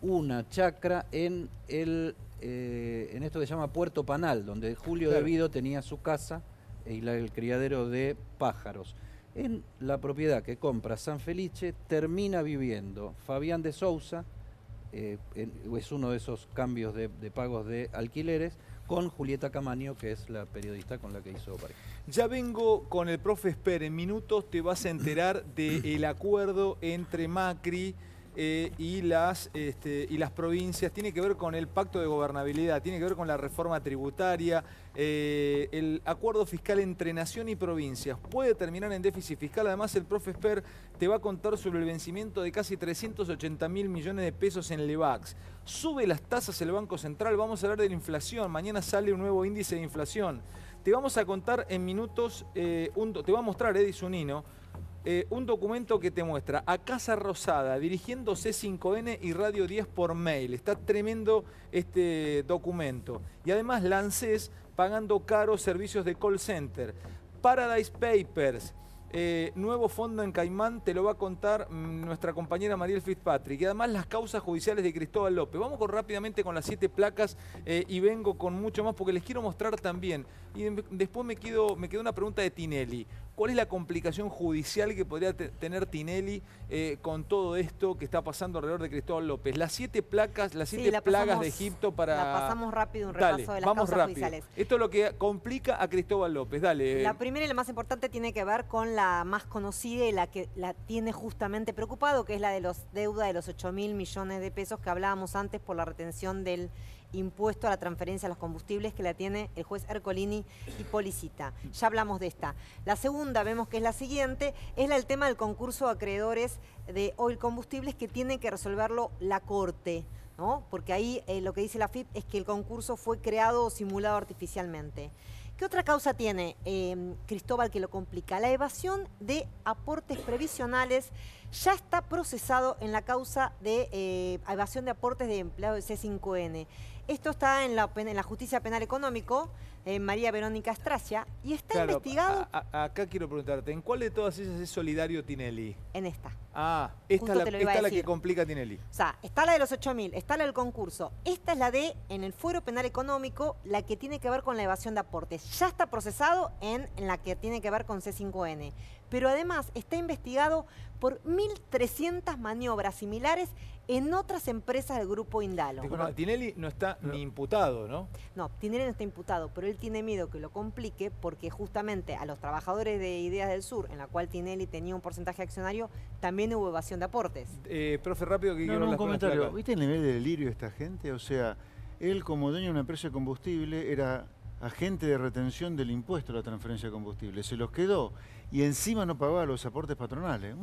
una chacra en esto que se llama Puerto Panal, donde Julio De Vido tenía su casa y el criadero de pájaros. En la propiedad que compra Sanfelice termina viviendo Fabián de Sousa, es uno de esos cambios de pagos de alquileres, con Julieta Camaño, que es la periodista con la que hizo pareja. Ya vengo con el profe Esper. En minutos te vas a enterar del acuerdo entre Macri y las provincias. Tiene que ver con el pacto de gobernabilidad, tiene que ver con la reforma tributaria, el acuerdo fiscal entre nación y provincias. Puede terminar en déficit fiscal. Además, el profe Esper te va a contar sobre el vencimiento de casi 380.000 millones de pesos en Levax. Sube las tasas el Banco Central. Vamos a hablar de la inflación. Mañana sale un nuevo índice de inflación. Te vamos a contar en minutos, te va a mostrar Eddy Zunino, un documento que te muestra a Casa Rosada dirigiendo C5N y Radio 10 por mail. Está tremendo este documento. Y además Lancés pagando caros servicios de call center. Paradise Papers, nuevo fondo en Caimán, te lo va a contar nuestra compañera Mariel Fitzpatrick. Y además las causas judiciales de Cristóbal López. Vamos rápidamente con las 7 placas y vengo con mucho más porque les quiero mostrar también. Y después me quedó una pregunta de Tinelli. ¿Cuál es la complicación judicial que podría tener Tinelli con todo esto que está pasando alrededor de Cristóbal López? Las 7 placas, las 7 plagas de Egipto para... La pasamos rápido, un repaso de las causas judiciales. Esto es lo que complica a Cristóbal López. Dale. La primera y la más importante tiene que ver con la más conocida y la que la tiene justamente preocupado, que es la de los deuda de los 8.000 millones de pesos que hablábamos antes por la retención del impuesto a la transferencia a los combustibles que la tiene el juez Ercolini y Policita. Ya hablamos de esta. La segunda, vemos que es la siguiente, es el tema del concurso de acreedores de Oil Combustibles que tiene que resolverlo la Corte, ¿no? Porque ahí lo que dice la FIP es que el concurso fue creado o simulado artificialmente. ¿Qué otra causa tiene Cristóbal que lo complica? La evasión de aportes previsionales ya está procesado en la causa de evasión de aportes de empleados de C5N. Esto está en la Justicia Penal Económico, María Verónica Estracia, y está investigado... Acá quiero preguntarte, ¿en cuál de todas esas es solidario Tinelli? En esta. Ah, esta es la que complica a Tinelli. O sea, está la de los 8.000, está la del concurso. Esta es la de, en el fuero penal económico, la que tiene que ver con la evasión de aportes. Ya está procesado en la que tiene que ver con C5N. Pero además está investigado por 1.300 maniobras similares en otras empresas del grupo Indalo. Tinelli no está ni imputado, ¿no? No, Tinelli no está imputado, pero él tiene miedo que lo complique porque justamente a los trabajadores de Ideas del Sur, en la cual Tinelli tenía un porcentaje accionario, también hubo evasión de aportes. Profe, rápido que quiero un comentario. ¿Viste el nivel de delirio de esta gente? O sea, él como dueño de una empresa de combustible era agente de retención del impuesto a la transferencia de combustible. Se los quedó y encima no pagaba los aportes patronales.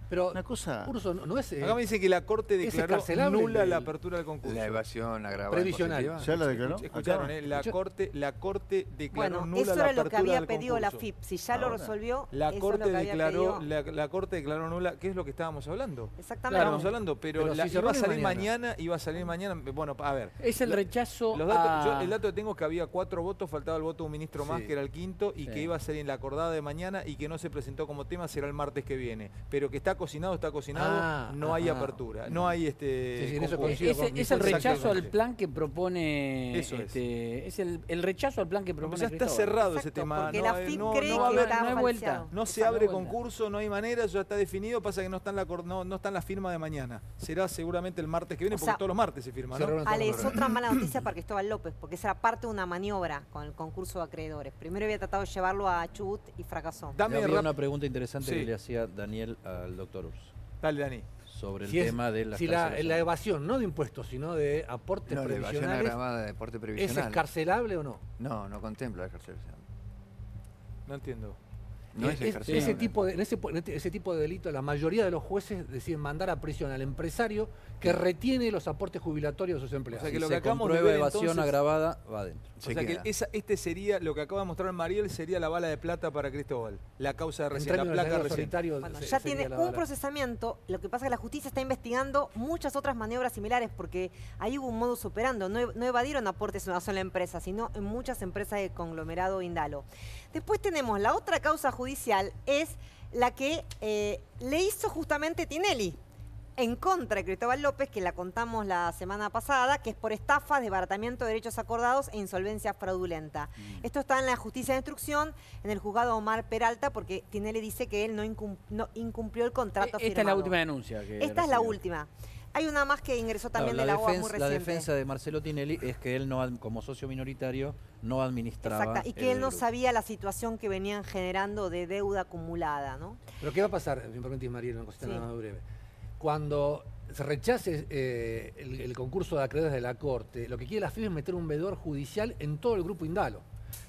Pero una cosa... Urso, no es... Acá me dice que la Corte declaró nula la apertura del concurso. La evasión agravada previsional. ¿Ya la declaró? Escucharon, la Corte declaró nula eso la era apertura lo que había del pedido la concurso. FIP. Si ya lo resolvió, La eso Corte es lo que había declaró, pedido. la Corte declaró nula, ¿qué es lo que estábamos hablando? Exactamente. Estábamos hablando, pero si se iba a reúne salir mañana, iba a salir mañana. Bueno, a ver. Es el rechazo Los datos, el dato que tengo es que había 4 votos, faltaba el voto de un ministro más, que era el quinto, y que iba a ser en la acordada de mañana y que no se presentó como tema, será el martes que viene. Pero que está cocinado, no hay apertura, no hay es el rechazo al plan que propone... Eso es el rechazo al plan que propone ya está cerrado ese tema. Porque la FIP cree no que está no hay vuelta. No se abre concurso, no hay manera, ya está definido, pasa que no está en la firma de mañana. Será seguramente el martes que viene, porque todos los martes se firma, ¿no? Ale, es otra mala noticia para Cristóbal López, porque esa era parte de una maniobra con el concurso de acreedores. Primero había tratado de llevarlo a Chubut y fracasó. Había una pregunta interesante que le hacía Daniel al doctor Urso. Dale, Dani. Sobre el tema de las la evasión, no de impuestos, sino de aportes previsionales. La evasión agravada de aporte previsional. ¿Es escarcelable o no? No, no contempla la escarcelación. No entiendo. No es ese tipo de delito, la mayoría de los jueces deciden mandar a prisión al empresario que retiene los aportes jubilatorios de sus empleados. O sea que lo que acabamos de comprueba ver evasión entonces, agravada va adentro. O sea que este sería, lo que acaba de mostrar Mariel, sería la bala de plata para Cristóbal. La causa de recién, la placa de recién. Bueno, ya tiene un procesamiento, lo que pasa es que la justicia está investigando muchas otras maniobras similares porque ahí hubo un modus operandi, no evadieron aportes en una sola empresa, sino en muchas empresas de conglomerado Indalo. Después tenemos la otra causa judicial, es la que le hizo justamente Tinelli en contra de Cristóbal López, que la contamos la semana pasada, que es por estafa, desbaratamiento de derechos acordados e insolvencia fraudulenta. Esto está en la justicia de instrucción, en el juzgado Omar Peralta, porque Tinelli dice que él no incumplió el contrato firmado. Esta es la última denuncia. Esta es la última. Hay una más que ingresó también de la UBA muy La reciente. defensa de Marcelo Tinelli es que él, no, como socio minoritario, no administraba. Exacto, y que él no grupo. sabía la situación que venían generando de deuda acumulada, ¿no? Pero ¿qué va a pasar? Me permitís, Mariela, una cosita Sí. nada más breve. Cuando se rechace el concurso de acreedores de la Corte, lo que quiere la FIB es meter un veedor judicial en todo el grupo Indalo.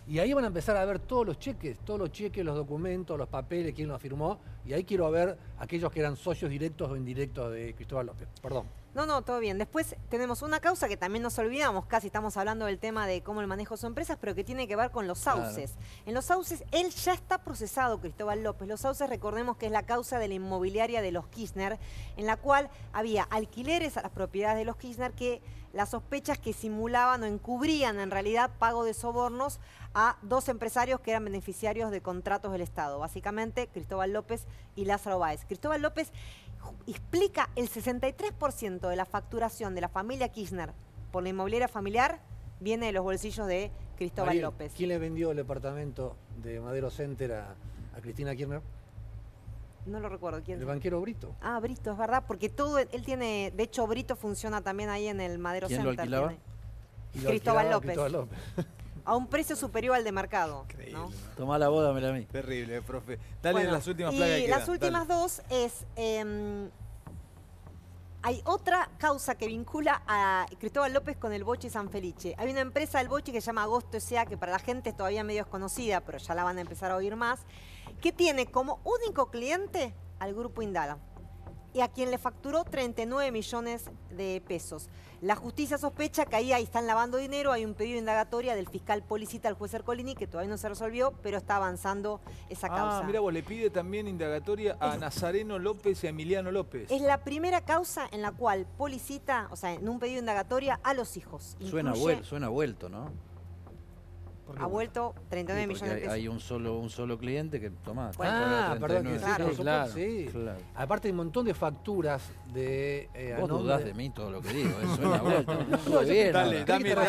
Y ahí van a empezar a ver todos los cheques, los documentos, los papeles, quién los firmó. Y ahí quiero ver aquellos que eran socios directos o indirectos de Cristóbal López. Perdón. No, todo bien. Después tenemos una causa que también nos olvidamos, casi estamos hablando del tema de cómo el manejo de sus empresas, pero que tiene que ver con los sauces. En los sauces, él ya está procesado, Cristóbal López. Los sauces, recordemos que es la causa de la inmobiliaria de los Kirchner, en la cual había alquileres a las propiedades de los Kirchner que las sospechas que simulaban o encubrían en realidad pago de sobornos a dos empresarios que eran beneficiarios de contratos del Estado. Básicamente, Cristóbal López y Lázaro Báez. Cristóbal López explica el 63% de la facturación de la familia Kirchner por la inmobiliaria familiar viene de los bolsillos de Cristóbal Mariel, López. ¿quién le vendió el departamento de Madero Center a Cristina Kirchner? No lo recuerdo. ¿Quién? El banquero Brito. Ah, Brito, es verdad, porque todo él tiene, de hecho Brito funciona también ahí en el Madero ¿Quién lo Center. alquilaba? Y lo Cristóbal alquilaba López. Cristóbal López. A un precio superior al de mercado. ¿no? Tomá la boda, a mí. Terrible, profe. Dale Bueno, las últimas y plagas que las quedan, últimas dale. dos es... hay otra causa que vincula a Cristóbal López con el Boche San Felice. Hay una empresa del Boche que se llama Agosto S.A., que para la gente es todavía medio desconocida, pero ya la van a empezar a oír más, que tiene como único cliente al Grupo Indala y a quien le facturó 39 millones de pesos. La justicia sospecha que ahí están lavando dinero, hay un pedido de indagatoria del fiscal Policita al juez Ercolini que todavía no se resolvió, pero está avanzando esa causa. Ah, mira vos, le pide también indagatoria a Nazareno López y a Emiliano López. Es la primera causa en la cual Policita, o sea, en un pedido de indagatoria a los hijos. Suena vuelto, ¿no? Ha vuelto 39 Sí, millones de porque pesos. hay un solo cliente que toma. Perdón, que Claro. sí, por Claro. supuesto, sí. Claro. Aparte hay un montón de facturas de... a Vos nombre dudás de mí todo lo que digo, suena vuelto. Estuve bien. Dale, ahora. dame, Y la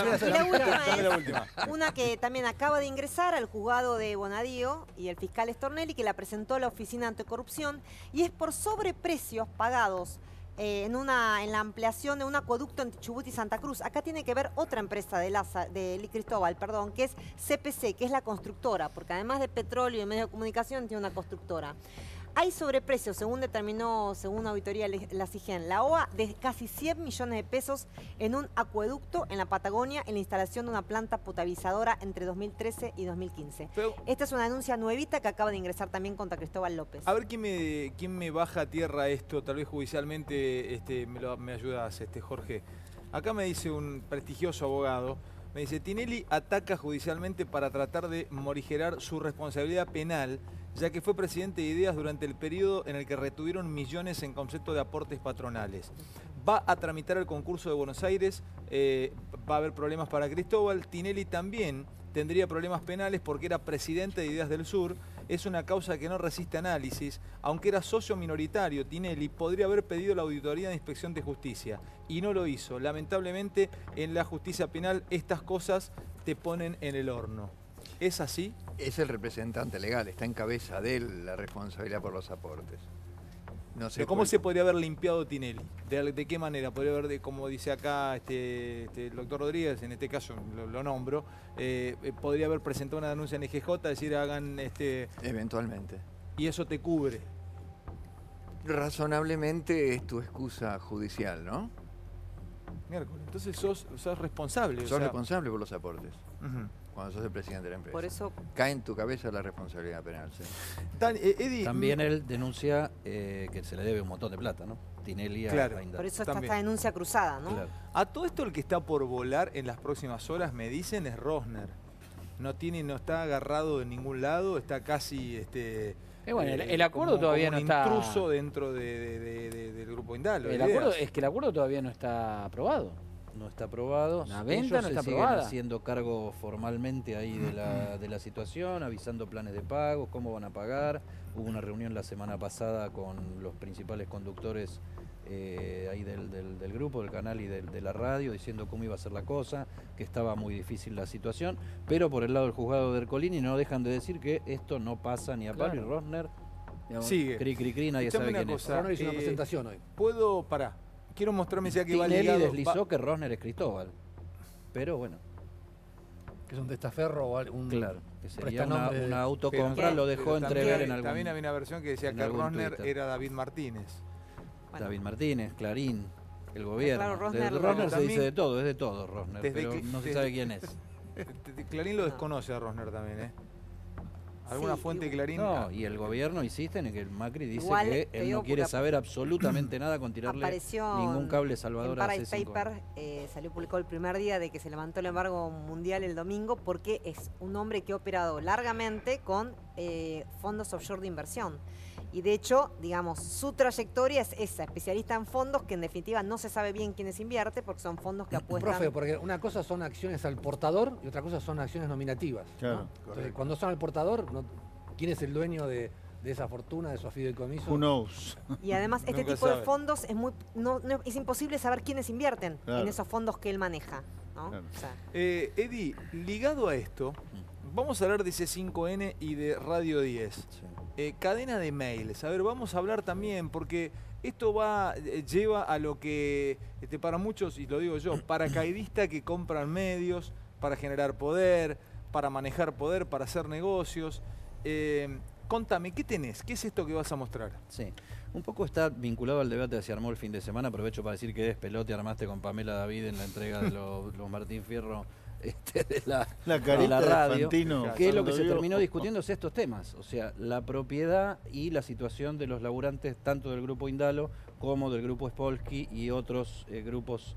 última dame la es última. una que también acaba de ingresar al juzgado de Bonadío y el fiscal Stornelli, que la presentó a la Oficina Anticorrupción, y es por sobreprecios pagados en la ampliación de un acueducto entre Chubut y Santa Cruz. Acá tiene que ver otra empresa de Cristóbal, que es CPC, que es la constructora, porque además de petróleo y medios de comunicación tiene una constructora. Hay sobreprecios, según auditoría la CIGEN, la OA, de casi 100 millones de pesos en un acueducto en la Patagonia en la instalación de una planta potabilizadora entre 2013 y 2015. Pero, Esta es una denuncia nuevita que acaba de ingresar también contra Cristóbal López. a ver quién me baja a tierra esto, tal vez judicialmente me ayudas, Jorge. Acá me dice un prestigioso abogado, me dice, Tinelli ataca judicialmente para tratar de morigerar su responsabilidad penal, ya que fue presidente de Ideas durante el periodo en el que retuvieron millones en concepto de aportes patronales. Va a tramitar el concurso de Buenos Aires, va a haber problemas para Cristóbal. Tinelli también tendría problemas penales porque era presidente de Ideas del Sur. Es una causa que no resiste análisis. Aunque era socio minoritario, Tinelli podría haber pedido la auditoría de Inspección de Justicia y no lo hizo. Lamentablemente, en la justicia penal estas cosas te ponen en el horno. ¿Es así? Es el representante legal, está en cabeza de él la responsabilidad por los aportes. No sé Pero ¿cómo se podría haber limpiado Tinelli? ¿De qué manera? Podría haber, como dice acá el doctor Rodríguez, en este caso lo nombro, podría haber presentado una denuncia en EGJ, decir hagan Eventualmente. y eso te cubre. Razonablemente es tu excusa judicial, ¿no? Miércoles. Entonces sos responsable. Sos responsable por los aportes, Ujú. cuando sos el presidente de la empresa. Por eso, Cae en tu cabeza la responsabilidad penal, sí. Eddie, También él denuncia que se le debe un montón de plata, ¿no? Tinelli a Claro. Indal. por eso está También. esta denuncia cruzada, ¿no? Claro. a todo esto el que está por volar en las próximas horas, me dicen, es Rosner. No está agarrado de ningún lado, está casi bueno, el acuerdo todavía como no un está. intruso dentro del grupo Indalo. El de acuerdo, Ideas. es que el acuerdo todavía no está aprobado. No está aprobado. La venta Ellos no se está siguen aprobada. haciendo cargo formalmente ahí de la situación, avisando planes de pago, cómo van a pagar. Hubo una reunión la semana pasada con los principales conductores ahí del grupo, del canal y de la radio, diciendo cómo iba a ser la cosa, que estaba muy difícil la situación. Pero por el lado del juzgado de Ercolini no dejan de decir que esto no pasa ni a palo, y Claro. Rosner, digamos, Sigue. cri, nadie Escuchame sabe una quién es. cosa. Ahora hizo una presentación hoy. ¿Puedo, pará, quiero mostrarme ya que va Tinelli ligado. deslizó que Rosner es Cristóbal. Pero bueno, Que es un testaferro o un... claro, que sería prestanombre de- una autocompra, lo dejó Pero entrever también, en algún... También había una versión que decía en que algún Rosner Twitter. era David Martínez. Bueno. David Martínez, Clarín, el gobierno. claro, Rosner De lo- Rosner se también- dice de todo, es de todo Rosner, Desde pero que- no se desde- sabe quién es. Clarín lo desconoce a Rosner también, ¿eh? ¿Alguna Sí, fuente de Clarín? No, y el gobierno insiste en que el Macri dice Igual, que te él digo no quiere porque saber absolutamente nada con tirarle apareció ningún cable salvador en hace Paradise 5 Paper, años. salió publicado el primer día de que se levantó el embargo mundial el domingo porque es un hombre que ha operado largamente con fondos offshore de inversión. Y de hecho, digamos, su trayectoria es esa, especialista en fondos que en definitiva no se sabe bien quiénes invierte porque son fondos que apuestan... Profe, porque una cosa son acciones al portador y otra cosa son acciones nominativas. ¿no? Claro. Entonces, cuando son al portador, ¿quién es el dueño de esa fortuna, de esos fideicomisos? Who knows? Y además este Nunca tipo de sabe. fondos es es imposible saber quiénes invierten Claro. en esos fondos que él maneja, ¿no? Claro. O sea, Eddie, ligado a esto, vamos a hablar de C5N y de Radio 10. Sí. Cadena de mails. A ver, vamos a hablar también, porque esto lleva a lo que, para muchos, y lo digo yo, paracaidistas que compran medios para generar poder, para manejar poder, para hacer negocios. Contame, ¿qué tenés? ¿Qué es esto que vas a mostrar? Sí, un poco está vinculado al debate que se armó el fin de semana. Aprovecho para decir que despelote armaste con Pamela David en la entrega de los Martín Fierro de la carita de la de radio. Fantino. Que es lo que se cuando terminó vio- discutiendo es estos temas, o sea, la propiedad y la situación de los laburantes tanto del grupo Indalo como del grupo Spolsky y otros grupos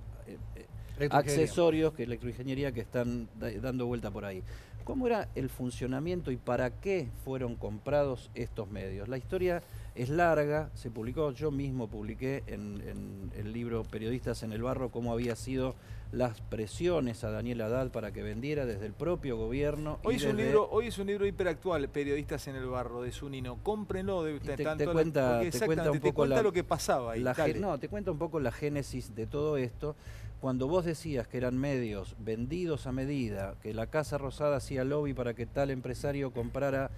Electroingeniería. accesorios que electroingeniería que están dando vuelta por ahí. ¿Cómo era el funcionamiento y para qué fueron comprados estos medios? La historia es larga, se publicó, yo mismo publiqué en el libro Periodistas en el Barro cómo había sido las presiones a Daniel Haddad para que vendiera desde el propio gobierno. Hoy y es, un desde- libro, hoy es un libro hiperactual, Periodistas en el Barro, de Zunino. Cómprenlo. te tanto cuenta- porque te cuenta un te poco cuenta la- lo que pasaba ahí. Dale. No, te cuento un poco la génesis de todo esto. Cuando vos decías que eran medios vendidos a medida, que la Casa Rosada hacía lobby para que tal empresario comprara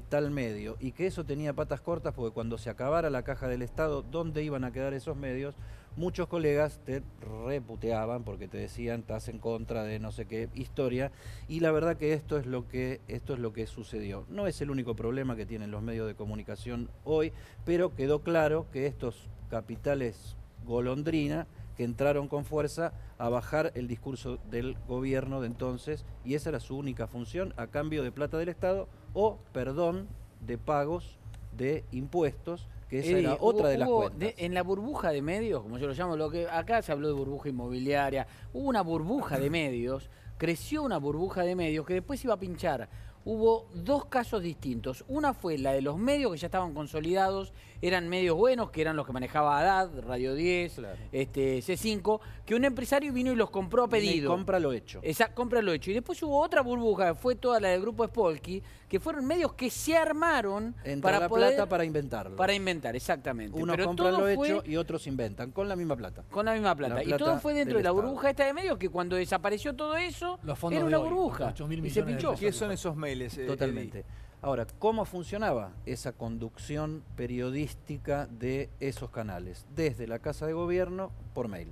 tal medio, y que eso tenía patas cortas porque cuando se acabara la caja del Estado, ¿dónde iban a quedar esos medios? Muchos colegas te reputeaban porque te decían estás en contra de no sé qué historia, y la verdad que esto es lo que sucedió. No es el único problema que tienen los medios de comunicación hoy, pero quedó claro que estos capitales golondrina que entraron con fuerza a bajar el discurso del gobierno de entonces, y esa era su única función, a cambio de plata del Estado o perdón de pagos de impuestos, que esa era otra de las cuentas. En la burbuja de medios, como yo lo llamo, lo que acá se habló de burbuja inmobiliaria, hubo una burbuja de medios, creció una burbuja de medios que después iba a pinchar. Hubo dos casos distintos. Una fue la de los medios que ya estaban consolidados, eran medios buenos, que eran los que manejaba Haddad, Radio 10, Claro. C5, que un empresario vino y los compró a pedido. Compra lo hecho. Compra lo hecho. Y después hubo otra burbuja, que fue toda la del grupo Spolsky, que fueron medios que se armaron Entra para la poder... plata para inventarlo. Para inventar, exactamente. Unos Pero compran todo lo fue hecho y otros inventan, con la misma plata. con la misma plata. La Y plata todo fue dentro del de la Estado. burbuja esta de medios, que cuando desapareció todo eso, Los fondos era de una hoy, burbuja. 8.000 Y se millones de pinchó. pesos. ¿Qué son esos mails? Totalmente. Eddie? Ahora, ¿cómo funcionaba esa conducción periodística de esos canales? Desde la Casa de Gobierno, por mail.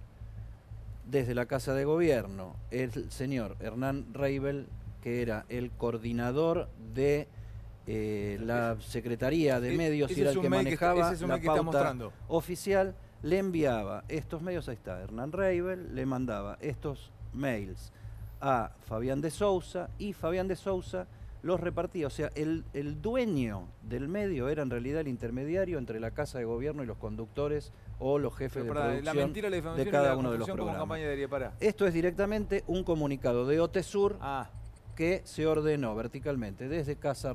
Desde la Casa de Gobierno, el señor Hernán Reibel, que era el coordinador de la Secretaría de Medios ese y era es el un que mail que está- manejaba ese es un la mail que está pauta mostrando. oficial, le enviaba estos medios, ahí está, Hernán Reibel, le mandaba estos mails a Fabián de Sousa y Fabián de Sousa los repartía. O sea, el dueño del medio era en realidad el intermediario entre la Casa de Gobierno y los conductores o los jefes Pero de pará, producción la mentira, la difamación de y cada la uno de los confusión como programas. campaña de Pará. Esto es directamente un comunicado de OTESUR Ah, que se ordenó verticalmente desde Casa,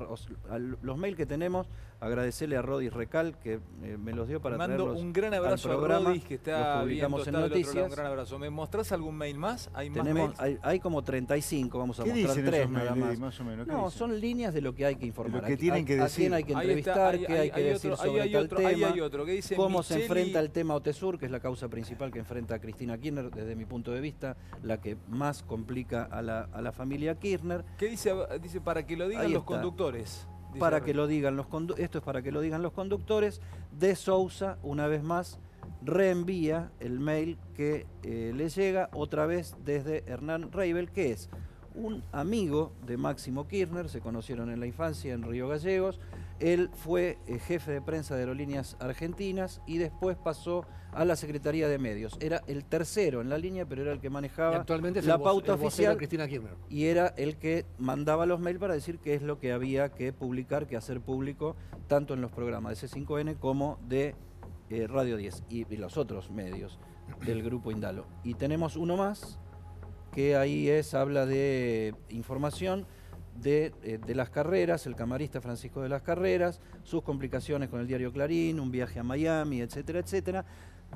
los mails que tenemos, agradecerle a Rodis Recal que me los dio para mando traerlos un gran al abrazo a programa. Rodis, que está Los publicamos viendo, en está del otro lado. noticias. Un gran abrazo. ¿Me mostrás algún mail más? ¿Hay más Tenemos, mails? hay como 35, vamos a ¿Qué mostrar dicen 3 esos nada mails, más. Eddie, más o menos? ¿Qué No, dicen? son líneas de lo que hay que informar. Lo que tienen que a decir. quién hay que Ahí está, entrevistar, qué hay que decir otro, sobre hay tal otro, tema, ahí hay otro que dice cómo se Micheli- enfrenta el tema OTESUR, que es la causa principal que enfrenta a Cristina Kirchner, desde mi punto de vista, la que más complica a la familia Kirchner. ¿Qué dice? Dice para que lo digan Ahí los está. conductores. Dice Para arriba. que lo digan esto es para que lo digan los conductores. De Sousa, una vez más, reenvía el mail que le llega otra vez desde Hernán Reibel, que es un amigo de Máximo Kirchner, se conocieron en la infancia en Río Gallegos. Él fue jefe de prensa de Aerolíneas Argentinas y después pasó a la Secretaría de Medios. Era el tercero en la línea, pero era el que Y manejaba actualmente es la el pauta vocero de oficial Cristina Kirchner. y era el que mandaba los mails para decir qué es lo que había que publicar, que hacer público, tanto en los programas de C5N como de Radio 10 y los otros medios del Grupo Indalo. Y tenemos uno más, que ahí habla de información de las carreras, el camarista Francisco de las Carreras, sus complicaciones con el diario Clarín, un viaje a Miami, etcétera, etcétera,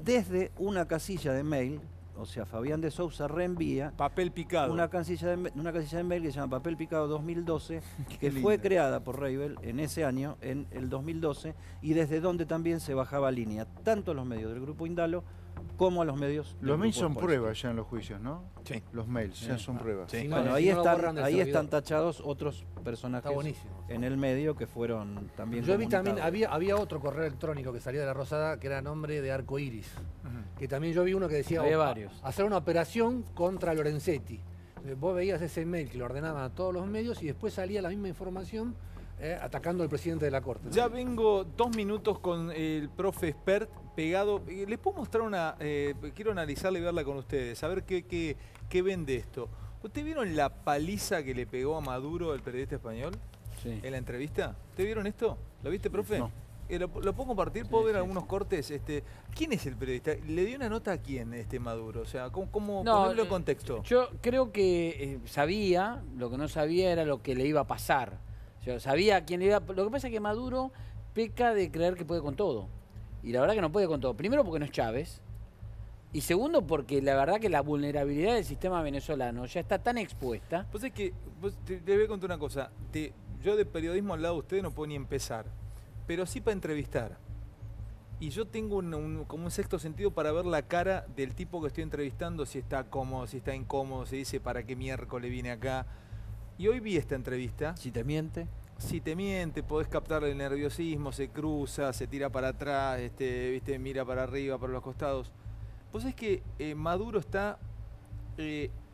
desde una casilla de mail. O sea, Fabián de Sousa reenvía Papel picado. una casilla de mail que se llama Papel Picado 2012, que Qué fue linda. creada por Reibel en ese año, en el 2012, y desde donde también se bajaba línea, tanto a los medios del Grupo Indalo como a los medios del Los mails Grupo son Spolsky. pruebas ya en los juicios, ¿no? Sí. Los mails ya son pruebas. Sí. Bueno, Si ahí, no lo borran del ahí servidor. están tachados otros personajes Está buenísimo. en el medio que fueron también Yo vi también, comunicados. había otro correo electrónico que salía de la Rosada que era a nombre de Arco Iris. Que también yo vi uno que decía Había varios. hacer una operación contra Lorenzetti. Vos veías ese mail que lo ordenaban a todos los medios y después salía la misma información atacando al presidente de la Corte. Ya vengo 2 minutos con el profe expert pegado. Les puedo mostrar una. Quiero analizarla y verla con ustedes, a ver qué ven de esto. ¿Ustedes vieron la paliza que le pegó a Maduro el periodista español Sí. en la entrevista? ¿Ustedes vieron esto? ¿Lo viste, profe? No. ¿Lo puedo compartir? ¿Puedo ver algunos cortes? ¿Quién es el periodista? ¿Le dio una nota a quién Maduro? O sea, ¿cómo ponerlo en contexto? Yo creo que sabía, lo que no sabía era lo que le iba a pasar. O sea, sabía a quién le iba. Lo que pasa es que Maduro peca de creer que puede con todo. Y la verdad que no puede con todo. Primero porque no es Chávez. Y segundo porque la verdad que la vulnerabilidad del sistema venezolano ya está tan expuesta. Pues es que, te voy a contar una cosa. Yo de periodismo al lado de ustedes no puedo ni empezar. Pero sí para entrevistar. Y yo tengo como un sexto sentido para ver la cara del tipo que estoy entrevistando, si está cómodo, si está incómodo, si dice para qué miércoles viene acá. Y hoy vi esta entrevista. Si te miente. Si te miente, podés captar el nerviosismo, se cruza, se tira para atrás, ¿viste? Mira para arriba, para los costados. Pues es que Maduro está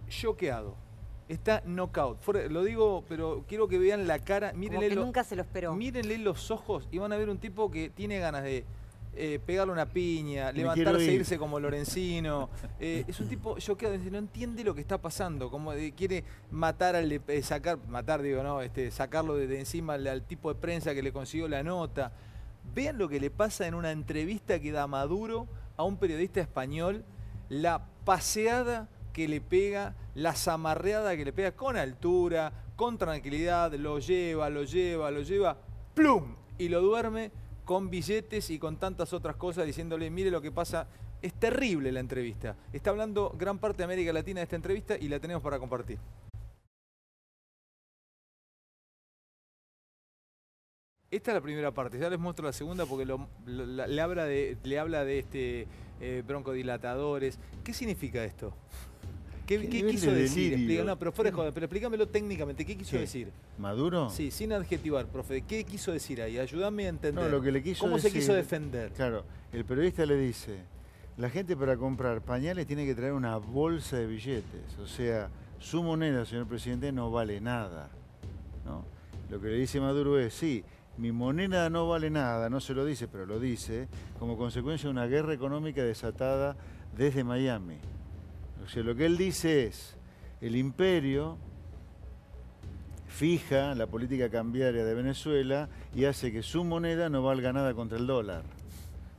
choqueado. Está knockout. Lo digo, pero quiero que vean la cara. Como Mírenle, que nunca se lo esperó. mírenle los ojos y van a ver un tipo que tiene ganas de pegarle una piña, Me levantarse quiero e ir. irse como Lorenzino. Es un tipo choqueado, no entiende lo que está pasando. Como quiere matar sacarlo de encima al tipo de prensa que le consiguió la nota. Vean lo que le pasa en una entrevista que da Maduro a un periodista español, la paseada que le pega, la zamarreada que le pega con altura, con tranquilidad, lo lleva, ¡plum! Y lo duerme con billetes y con tantas otras cosas, diciéndole, mire lo que pasa. Es terrible la entrevista. Está hablando gran parte de América Latina de esta entrevista y la tenemos para compartir. Esta es la primera parte, ya les muestro la segunda porque le habla de broncodilatadores. ¿Qué significa esto? ¿Qué nivel quiso de decir? delirio? No, pero fuera de joda, pero explícamelo técnicamente. ¿Qué quiso ¿Qué? decir? ¿Maduro? Sí, sin adjetivar, profe. ¿Qué quiso decir ahí? Ayúdame a entender. No, lo que le quiso ¿Cómo se decir- quiso defender? Claro, el periodista le dice, la gente para comprar pañales tiene que traer una bolsa de billetes. O sea, su moneda, señor presidente, no vale nada, ¿no? Lo que le dice Maduro es, sí, mi moneda no vale nada, no se lo dice, pero lo dice, como consecuencia de una guerra económica desatada desde Miami. O sea, lo que él dice es, el imperio fija la política cambiaria de Venezuela y hace que su moneda no valga nada contra el dólar.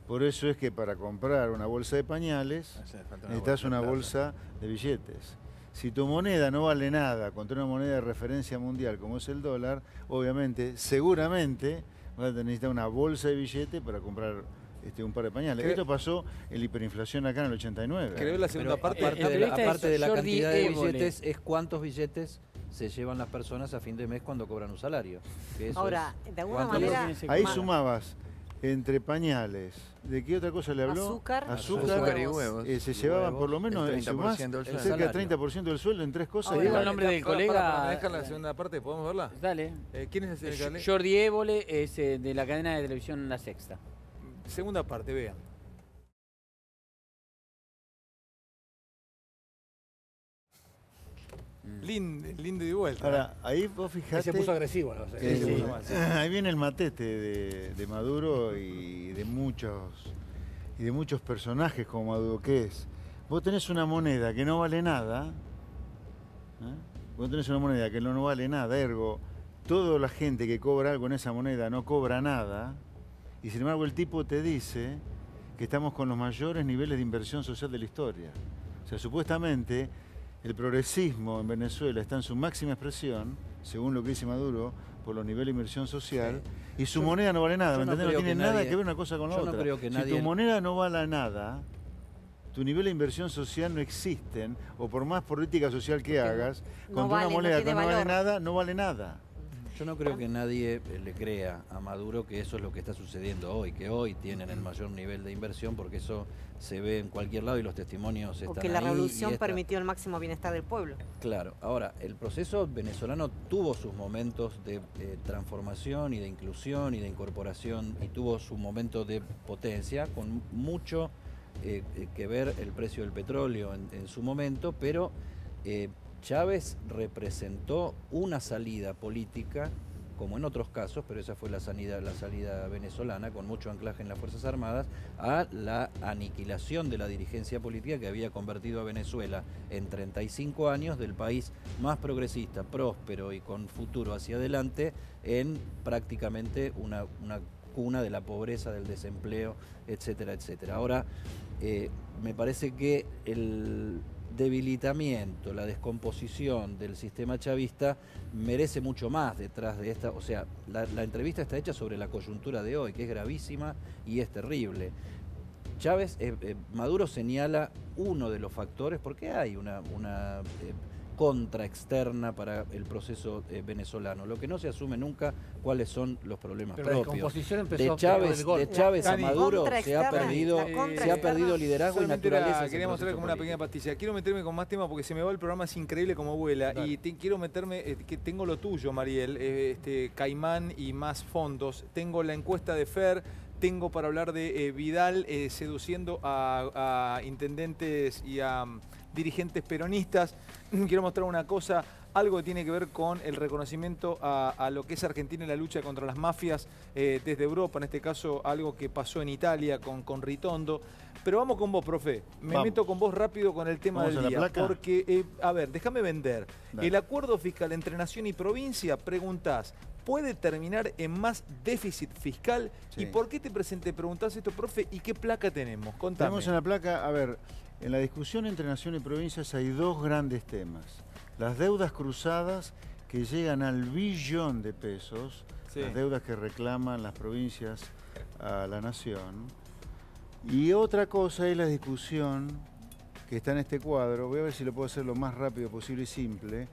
Por eso es que para comprar una bolsa de pañales necesitas una bolsa de billetes. Si tu moneda no vale nada contra una moneda de referencia mundial como es el dólar, obviamente, seguramente vas a necesitar una bolsa de billetes para comprar un par de pañales. Creo- Esto pasó en la hiperinflación acá en el 89. ¿Querés ver la segunda Pero parte? aparte El de la, periodista aparte de la Jordi cantidad de Évole. billetes, es cuántos billetes se llevan las personas a fin de mes cuando cobran un salario. Que eso Ahora, es de alguna cuánto manera, tiene ese Ahí Ma- sumabas entre pañales, ¿de qué otra cosa le habló? Azúcar, Azúcar y huevos. huevos. Se llevaban por lo menos El en sumás, 30% del sueldo. cerca del Salario. 30% del sueldo en tres cosas. Ahora, y Digo era- el nombre del Para, colega. ¿me dejan la segunda parte? ¿Podemos verla? Dale. ¿Quién es el que Jordi Évole es de la cadena de televisión La Sexta. Segunda parte, vean. lindo y vuelta. Ahora, ahí vos Que fijate... se puso agresivo. ¿No? que ahí viene el matete de Maduro y de muchos personajes como Maduro, que es, vos tenés una moneda que no vale nada, vos tenés una moneda que no vale nada, ergo, toda la gente que cobra algo en esa moneda no cobra nada, y sin embargo el tipo te dice que estamos con los mayores niveles de inversión social de la historia. O sea, supuestamente el progresismo en Venezuela está en su máxima expresión, según lo que dice Maduro, por los niveles de inversión social, y su moneda no vale nada, ¿me entendés? No tiene nada que ver una cosa con la otra. No creo que si nadie... tu moneda no vale nada, tu nivel de inversión social no existen, o por más política social que hagas, no con vale, una moneda no que no tiene vale valor. nada, no vale nada. Yo no creo que nadie le crea a Maduro que eso es lo que está sucediendo hoy, que hoy tienen el mayor nivel de inversión, porque eso se ve en cualquier lado y los testimonios están ahí. O que la y revolución esta- permitió el máximo bienestar del pueblo. Claro, ahora, el proceso venezolano tuvo sus momentos de transformación y de inclusión y de incorporación, y tuvo su momento de potencia, con mucho que ver el precio del petróleo en su momento, pero Chávez representó una salida política, como en otros casos, pero esa fue la salida venezolana, con mucho anclaje en las Fuerzas Armadas, a la aniquilación de la dirigencia política que había convertido a Venezuela en 35 años del país más progresista, próspero y con futuro hacia adelante, en prácticamente una cuna de la pobreza, del desempleo, etcétera, etcétera. Ahora, me parece que el debilitamiento, la descomposición del sistema chavista merece mucho más detrás de esta, o sea, la entrevista está hecha sobre la coyuntura de hoy, que es gravísima y es terrible. Chávez, Maduro señala uno de los factores, porque hay una contra externa para el proceso venezolano. Lo que no se asume nunca cuáles son los problemas Pero la propios. descomposición empezó De por Chávez, el gol. de Chávez a Dani, Maduro contra se ha externa, perdido, la contra se ha externa. perdido liderazgo y Solamente naturaleza. quería mostrar como una pequeña pastilla. Quiero meterme con más temas porque se me va el programa, es increíble como vuela. Dale. Y quiero meterme, que tengo lo tuyo, Mariel, Caimán y más fondos. Tengo la encuesta de Fer, tengo para hablar de Vidal seduciendo a intendentes y a dirigentes peronistas. Quiero mostrar una cosa, algo que tiene que ver con el reconocimiento a lo que es Argentina en la lucha contra las mafias desde Europa, en este caso algo que pasó en Italia con Ritondo. Pero vamos con vos, profe. Me Vamos. meto con vos rápido con el tema ¿Vamos del a la día. placa? Porque, a ver, déjame vender. Dale. El acuerdo fiscal entre nación y provincia, preguntás, ¿puede terminar en más déficit fiscal? Sí. ¿Y por qué te preguntás esto, profe? ¿Y qué placa tenemos? Contame. Tenemos en la placa, a ver, en la discusión entre nación y provincias hay dos grandes temas. Las deudas cruzadas que llegan al billón de pesos, Sí. las deudas que reclaman las provincias a la nación. Y otra cosa es la discusión que está en este cuadro, voy a ver si lo puedo hacer lo más rápido posible y simple,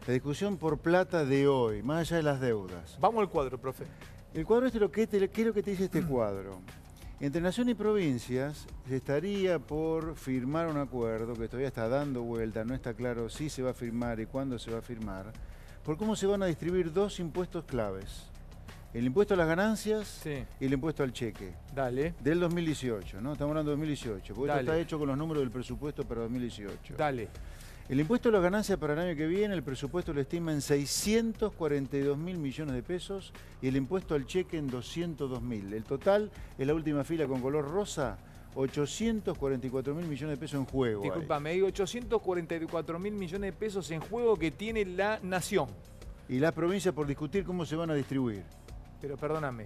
la discusión por plata de hoy, más allá de las deudas. Vamos al cuadro, profe. El cuadro este, ¿qué es lo que te dice este cuadro? Entre nación y provincias se estaría por firmar un acuerdo que todavía está dando vuelta, no está claro si se va a firmar y cuándo se va a firmar, por cómo se van a distribuir dos impuestos claves. El impuesto a las ganancias Sí. y el impuesto al cheque. Dale, Del 2018, ¿no? Estamos hablando de 2018, porque esto Dale. está hecho con los números del presupuesto para 2018. dale. El impuesto a las ganancias para el año que viene, el presupuesto lo estima en 642.000 millones de pesos y el impuesto al cheque en 202.000. El total, en la última fila con color rosa, 844.000 millones de pesos en juego. ahí. Disculpame, hay 844.000 millones de pesos en juego que tiene la nación. Y las provincias por discutir cómo se van a distribuir. Pero perdóname,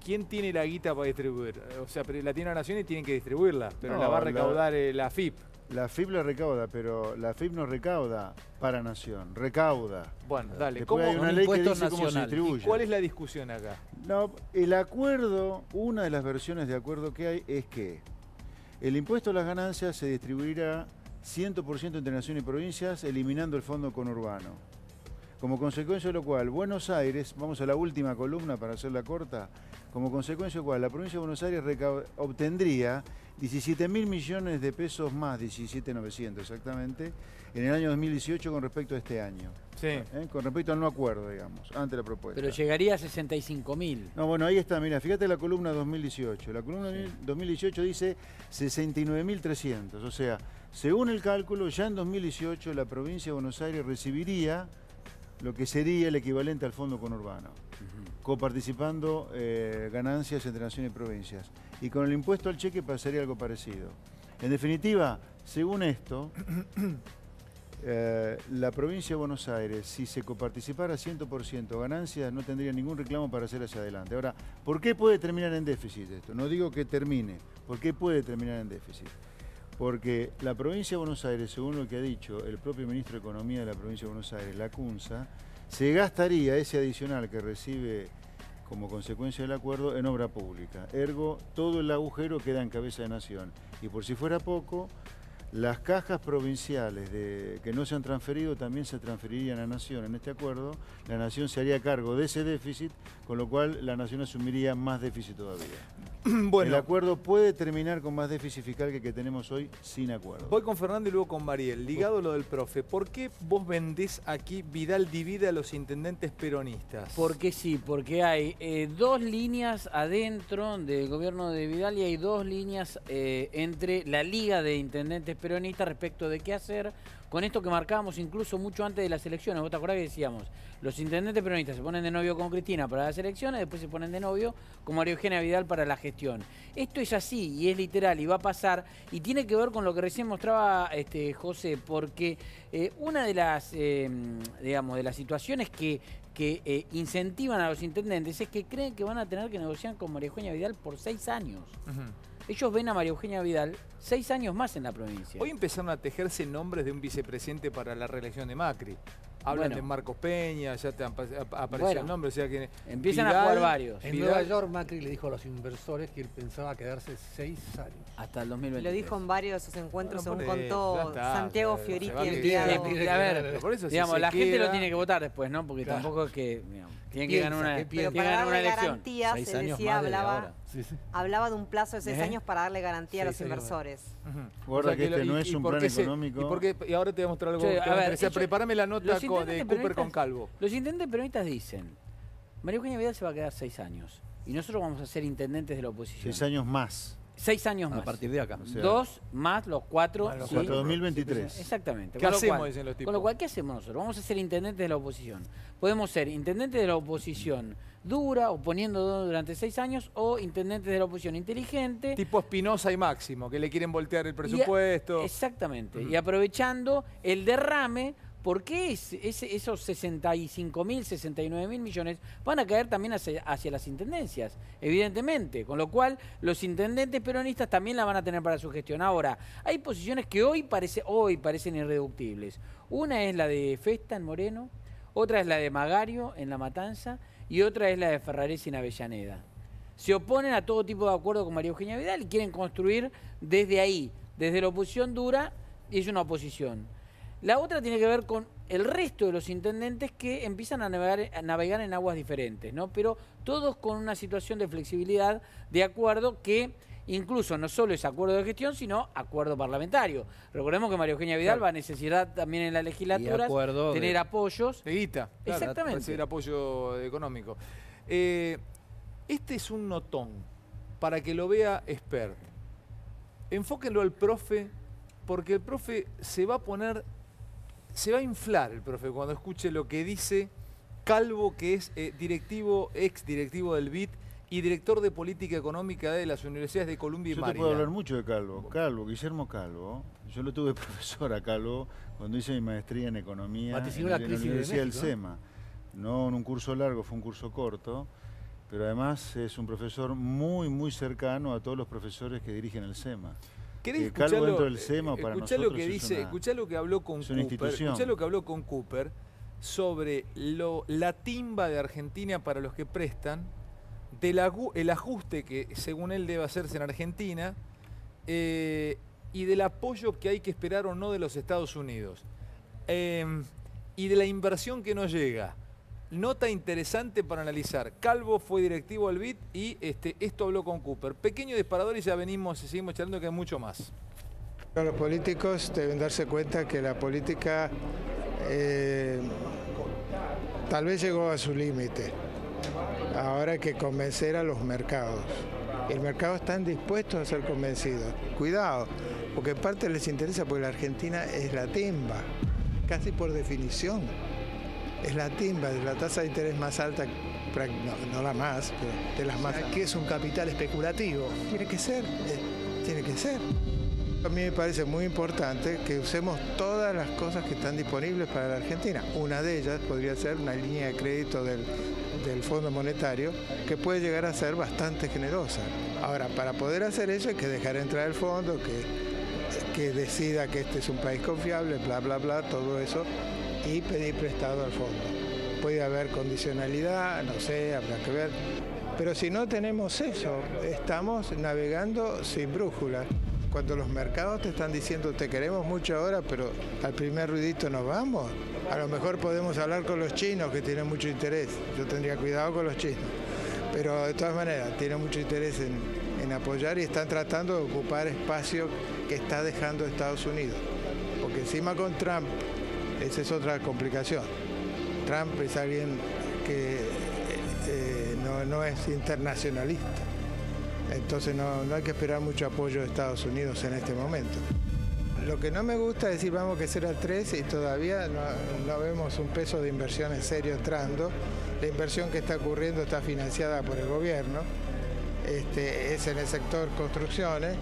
¿quién tiene la guita para distribuir? O sea, pero la tiene la nación y tienen que distribuirla, pero No, la va a la- recaudar la FIP. La FIP la recauda, pero la FIP no recauda para nación, recauda. Bueno, dale. Después ¿Cómo, hay una Son ley que impuestos dice cómo se nacionales. distribuye. ¿Cuál es la discusión acá? No, el acuerdo, una de las versiones de acuerdo que hay es que el impuesto a las ganancias se distribuirá 100% entre nación y provincias, eliminando el fondo conurbano. Como consecuencia de lo cual, Buenos Aires, vamos a la última columna para hacerla corta, como consecuencia de lo cual la provincia de Buenos Aires obtendría 17.000 millones de pesos más, 17.900 exactamente, en el año 2018 con respecto a este año. Sí. Con respecto al no acuerdo, digamos, ante la propuesta. Pero llegaría a 65.000. No, bueno, ahí está, mira, fíjate la columna 2018. La columna 2018 dice 69.300, o sea, Según el cálculo, ya en 2018 la provincia de Buenos Aires recibiría lo que sería el equivalente al fondo conurbano, coparticipando ganancias entre naciones y provincias. Y con el impuesto al cheque pasaría algo parecido. En definitiva, según esto, la provincia de Buenos Aires, si se coparticipara 100% ganancias, no tendría ningún reclamo para hacer hacia adelante. Ahora, ¿por qué puede terminar en déficit esto? No digo que termine. ¿Por qué puede terminar en déficit? Porque la provincia de Buenos Aires, según lo que ha dicho el propio ministro de Economía de la provincia de Buenos Aires, Lacunza, se gastaría ese adicional que recibe como consecuencia del acuerdo en obra pública. Ergo, todo el agujero queda en cabeza de nación. Y por si fuera poco, las cajas provinciales que no se han transferido también se transferirían a Nación en este acuerdo. La Nación se haría cargo de ese déficit, con lo cual la Nación asumiría más déficit todavía. Bueno, el acuerdo puede terminar con más déficit fiscal que tenemos hoy sin acuerdo. voy con Fernando y luego con Mariel. Ligado a lo del profe, ¿por qué vos vendés aquí Vidal divide a los intendentes peronistas? Porque sí, porque hay dos líneas adentro del gobierno de Vidal y hay dos líneas entre la Liga de Intendentes Peronistas respecto de qué hacer con esto que marcábamos incluso mucho antes de las elecciones. ¿Vos te acordás que decíamos? Los intendentes peronistas se ponen de novio con Cristina para las elecciones, después se ponen de novio con María Eugenia Vidal para la gestión. Esto es así y es literal y va a pasar y tiene que ver con lo que recién mostraba José, porque una de las, digamos, de las situaciones que incentivan a los intendentes es que creen que van a tener que negociar con María Eugenia Vidal por 6 años. Ellos ven a María Eugenia Vidal 6 años más en la provincia. Hoy empezaron a tejerse nombres de un vicepresidente para la reelección de Macri. Hablan de Marcos Peña, ya te apareció el nombre, o sea que empiezan a jugar varios. En Nueva York Macri le dijo a los inversores que él pensaba quedarse 6 años. Hasta el 2023. Lo dijo en varios de sus encuentros, Bueno, según contó Santiago Fioriti el enviado. A ver, por eso digamos, si la se gente queda... lo tiene que votar después, ¿no? Porque tampoco es que, digamos, tienen que ganar una, Pero tienen que para ganar una darle elección. garantías, 6 se años decía, más de ahora. hablaba de un plazo de 6 años para darle garantía a los 6 años. inversores. Guarda que este no es un plan económico. Y ahora te voy a mostrar algo. Sí, a ver, prepárame la nota los de intendentes Cooper con peronistas- Calvo. Los intendentes peronistas dicen, María Eugenia Vidal se va a quedar 6 años y nosotros vamos a ser intendentes de la oposición. 6 años más. 6 años más. A partir de acá. O sea, 2 más los 4. Más los Hasta 2023. Exactamente. ¿Qué Con lo hacemos, cual- dicen los tipos? Con lo cual, ¿qué hacemos nosotros? Vamos a ser intendentes de la oposición. Podemos ser intendentes de la oposición dura, oponiendo durante 6 años, o intendentes de la oposición inteligente. Tipo Espinosa y Máximo, que le quieren voltear el presupuesto. Exactamente. Y aprovechando el derrame, porque esos 65.000, 69.000 millones van a caer también hacia las intendencias, evidentemente. Con lo cual, los intendentes peronistas también la van a tener para su gestión. Ahora, hay posiciones que hoy parecen irreductibles. Una es la de Festa en Moreno, otra es la de Magario en La Matanza y otra es la de Ferraresi en Avellaneda. Se oponen a todo tipo de acuerdo con María Eugenia Vidal y quieren construir desde ahí, desde la oposición dura, y es una oposición. La otra tiene que ver con el resto de los intendentes que empiezan a navegar en aguas diferentes, ¿no? Pero todos con una situación de flexibilidad de acuerdo que incluso no solo es acuerdo de gestión, sino acuerdo parlamentario. Recordemos que María Eugenia Vidal va a necesitar también en la legislatura tener apoyos. De guita. Claro, Exactamente. recibir apoyo económico. Este es un notón para que lo vea expert. Enfóquenlo al profe, porque el profe se va a inflar el profe cuando escuche lo que dice Calvo, que es ex directivo del BID y director de política económica de las universidades de Columbia y Yo te Maryland. puedo hablar mucho de Calvo. Guillermo Calvo. Yo lo tuve profesor a Calvo cuando hice mi maestría en economía Vaticinó en la la crisis de Universidad del México, SEMA. No en un curso largo, fue un curso corto, pero además es un profesor muy, muy cercano a todos los profesores que dirigen el SEMA. ¿Querés Calvo escucharlo? dentro del SEMA para Escuchá nosotros lo que es dice, una- escuchá lo que habló con es una Cooper. institución. Escuchá lo que habló con Cooper sobre la timba de Argentina para los que prestan, el ajuste que según él debe hacerse en Argentina y del apoyo que hay que esperar o no de los Estados Unidos y de la inversión que no llega. Nota interesante para analizar. Calvo fue directivo al BID y esto habló con Cooper. Pequeño disparador y ya seguimos charlando que hay mucho más. Los políticos deben darse cuenta que la política tal vez llegó a su límite. Ahora hay que convencer a los mercados. El mercado están dispuestos a ser convencidos. Cuidado, porque en parte les interesa porque la Argentina es la timba, casi por definición. Es la timba, de la tasa de interés más alta, no la más, pero de las más altas. Aquí es un capital especulativo. Tiene que ser, tiene que ser. A mí me parece muy importante que usemos todas las cosas que están disponibles para la Argentina. Una de ellas podría ser una línea de crédito del Fondo Monetario que puede llegar a ser bastante generosa. Ahora, para poder hacer eso hay que dejar entrar el fondo, que decida que este es un país confiable, bla, bla, bla, todo eso, y pedir prestado al fondo. Puede haber condicionalidad, no sé, habrá que ver. Pero si no tenemos eso, estamos navegando sin brújula. Cuando los mercados te están diciendo te queremos mucho ahora, pero al primer ruidito nos vamos, a lo mejor podemos hablar con los chinos que tienen mucho interés. Yo tendría cuidado con los chinos. Pero de todas maneras, tienen mucho interés en apoyar y están tratando de ocupar espacio que está dejando Estados Unidos. Porque encima con Trump, esa es otra complicación. Trump es alguien que no es internacionalista. Entonces no hay que esperar mucho apoyo de Estados Unidos en este momento. Lo que no me gusta es decir vamos a crecer al 3 y todavía no vemos un peso de inversión en serio entrando. La inversión que está ocurriendo está financiada por el gobierno, es en el sector construcciones.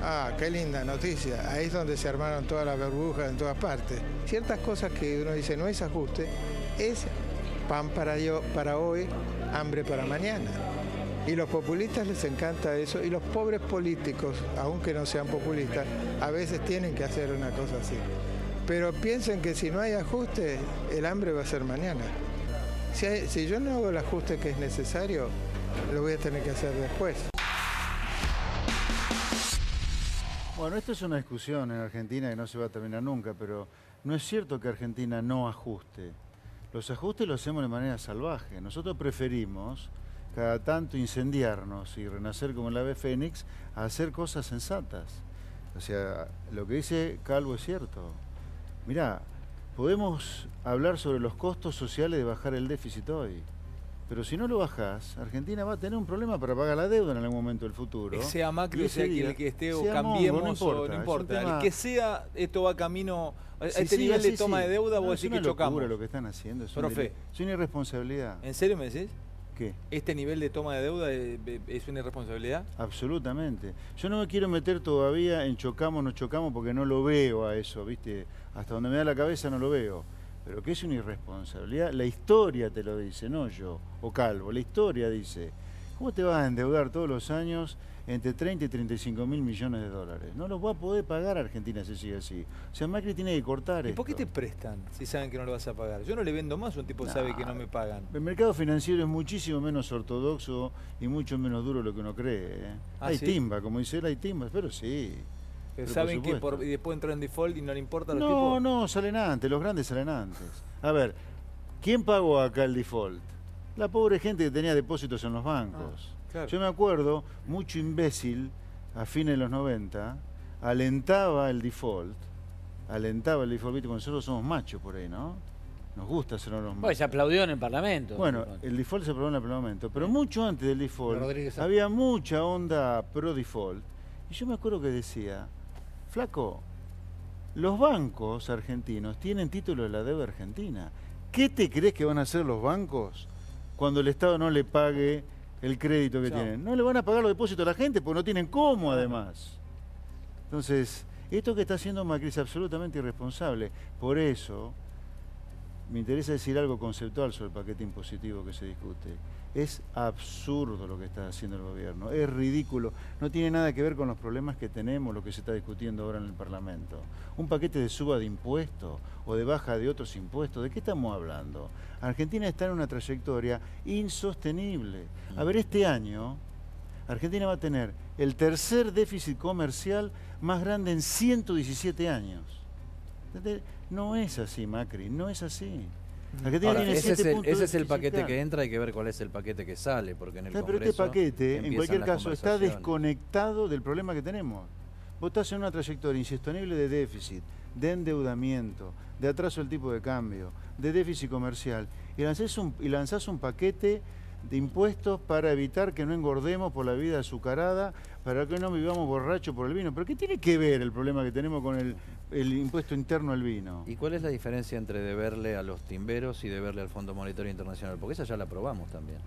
Ah, qué linda noticia. Ahí es donde se armaron todas las burbujas en todas partes. Ciertas cosas que uno dice no es ajuste, es pan para hoy, hambre para mañana. Y los populistas les encanta eso, y los pobres políticos, aunque no sean populistas, a veces tienen que hacer una cosa así. Pero piensen que si no hay ajuste, el hambre va a ser mañana. Si yo no hago el ajuste que es necesario, lo voy a tener que hacer después. Bueno, esto es una discusión en Argentina que no se va a terminar nunca, pero no es cierto que Argentina no ajuste. Los ajustes los hacemos de manera salvaje. Nosotros preferimos cada tanto incendiarnos y renacer como el ave fénix a hacer cosas sensatas. O sea, lo que dice Calvo es cierto. Mirá, podemos hablar sobre los costos sociales de bajar el déficit hoy, pero si no lo bajás, Argentina va a tener un problema para pagar la deuda en algún momento del futuro. Sea Macri, o sea el que esté, o sea cambiemos, Mongo, no importa. Tema... El que sea, esto va camino a Sí, este sí, nivel así de toma sí. de deuda, No, vos es decís una que chocamos. locura lo que están haciendo. Es una irresponsabilidad. ¿En serio me decís? ¿Qué? ¿Este nivel de toma de deuda es una irresponsabilidad? Absolutamente. Yo no me quiero meter todavía en chocamos, no chocamos, porque no lo veo a eso, ¿viste? Hasta donde me da la cabeza no lo veo. Pero que es una irresponsabilidad, la historia te lo dice, no yo, o Calvo. La historia dice, ¿cómo te vas a endeudar todos los años entre 30 y 35 mil millones de dólares? No los va a poder pagar Argentina si sigue así. O sea, Macri tiene que cortar ¿Y esto. por qué te prestan si saben que no lo vas a pagar? Yo no le vendo más, un tipo sabe que no me pagan. El mercado financiero es muchísimo menos ortodoxo y mucho menos duro de lo que uno cree. Hay ¿sí? timba, como dice él, hay timba, pero sí. Pero Pero saben por que supuesto. y después entran en default y no le importa a los No, tipos. no, salen antes, los grandes salen antes. A ver, ¿quién pagó acá el default? La pobre gente que tenía depósitos en los bancos. Claro. Yo me acuerdo, mucho imbécil, a fines de los 90, alentaba el default, ¿viste? Cuando nosotros somos machos por ahí, ¿no? Nos gusta ser los machos. Pues se aplaudió en el Parlamento. Bueno, el default se aprobó en el Parlamento, pero mucho antes del default Rodríguez había mucha onda pro default. Y yo me acuerdo que decía, flaco, los bancos argentinos tienen título de la deuda argentina. ¿Qué te crees que van a hacer los bancos cuando el Estado no le pague el crédito que tienen? No le van a pagar los depósitos a la gente porque no tienen cómo, además. Entonces, esto que está haciendo Macri es absolutamente irresponsable. Por eso, me interesa decir algo conceptual sobre el paquete impositivo que se discute. Es absurdo lo que está haciendo el gobierno, es ridículo, no tiene nada que ver con los problemas que tenemos, lo que se está discutiendo ahora en el Parlamento. Un paquete de suba de impuestos o de baja de otros impuestos, ¿de qué estamos hablando? Argentina está en una trayectoria insostenible. A ver, este año Argentina va a tener el tercer déficit comercial más grande en 117 años. No es así, Macri, no es así. Argentina Ahora, tiene ese 7 puntos es el déficit paquete fiscal. que entra, hay que ver cuál es el paquete que sale, porque en el Pero Congreso este paquete, en empiezan cualquier las caso, está conversaciones. desconectado del problema que tenemos. Vos estás en una trayectoria insostenible de déficit, de endeudamiento, de atraso del tipo de cambio, de déficit comercial, y lanzás un paquete de impuestos para evitar que no engordemos por la vida azucarada, para que no vivamos borrachos por el vino. ¿Pero qué tiene que ver el problema que tenemos con el impuesto interno al vino? ¿Y cuál es la diferencia entre deberle a los timberos y deberle al Fondo Monetario Internacional? Porque esa ya la aprobamos también.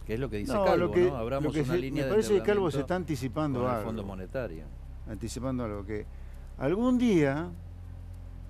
Que es lo que dice Calvo, ¿no? Abramos una línea de me parece que Calvo se endeudamiento está anticipando con el algo. Fondo Monetario. Anticipando algo, que algún día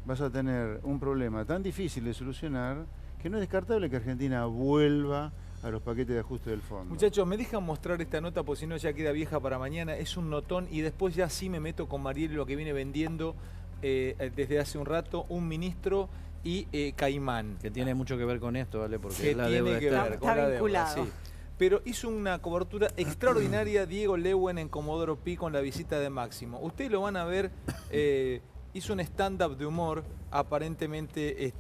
vas a tener un problema tan difícil de solucionar que no es descartable que Argentina vuelva a los paquetes de ajuste del fondo. Muchachos, me dejan mostrar esta nota porque si no ya queda vieja para mañana. Es un notón y después ya sí me meto con Mariel lo que viene vendiendo desde hace un rato un ministro y Caimán. Que tiene mucho que ver con esto, ¿vale? Porque Que es la tiene deuda que externa. ver con Está la deuda, vinculado. sí. Pero hizo una cobertura extraordinaria Diego Leuen en Comodoro Pi con la visita de Máximo. Ustedes lo van a ver, hizo un stand-up de humor, aparentemente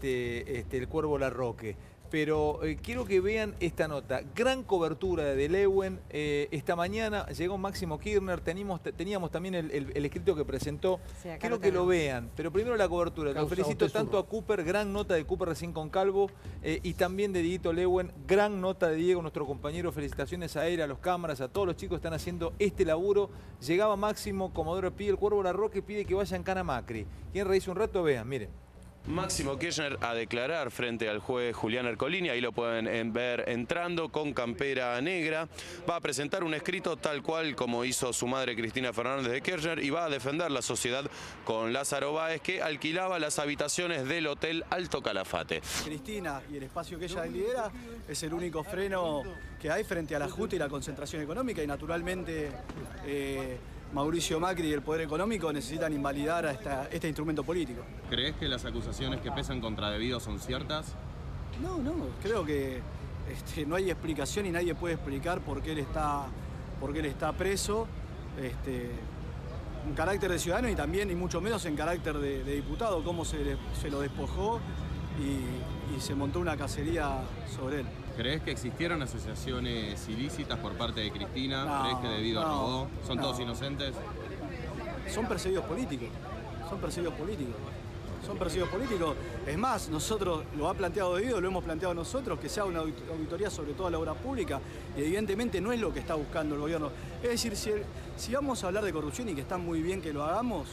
el Cuervo Larroque. Pero quiero que vean esta nota. Gran cobertura de Leuen. Esta mañana llegó Máximo Kirchner. Teníamos también el escrito que presentó. Sí, acá Quiero lo que lo tenemos. vean. Pero primero la cobertura. Lo Causa felicito un tesoro. tanto a Cooper. Gran nota de Cooper recién con Calvo. Y también de Dieguito Leuen. Gran nota de Diego, nuestro compañero. Felicitaciones a él, a los cámaras, a todos los chicos que están haciendo este laburo. Llegaba Máximo, Comodoro Pi, el Cuervo Larroque pide que vayan Cana Macri. ¿Quieren reírse un rato? Vean, miren. Máximo Kirchner a declarar frente al juez Julián Ercolini, ahí lo pueden ver entrando con campera negra. Va a presentar un escrito tal cual como hizo su madre Cristina Fernández de Kirchner y va a defender la sociedad con Lázaro Báez, que alquilaba las habitaciones del Hotel Alto Calafate. Cristina y el espacio que ella lidera es el único freno que hay frente al ajuste y la concentración económica y naturalmente Mauricio Macri y el Poder Económico necesitan invalidar a este instrumento político. ¿Crees que las acusaciones que pesan contra Debido son ciertas? No, creo que no hay explicación y nadie puede explicar por qué él está preso en carácter de ciudadano y también, y mucho menos en carácter de diputado, cómo se lo despojó y se montó una cacería sobre él. ¿Crees que existieron asociaciones ilícitas por parte de Cristina? No, ¿Crees que Debido no, robó? ¿Son no. todos inocentes? Son perseguidos políticos, son perseguidos políticos. Son perseguidos políticos. Es más, nosotros, lo ha planteado Debido, lo hemos planteado nosotros, que se haga una auditoría sobre toda la obra pública y evidentemente no es lo que está buscando el gobierno. Es decir, si vamos a hablar de corrupción y que está muy bien que lo hagamos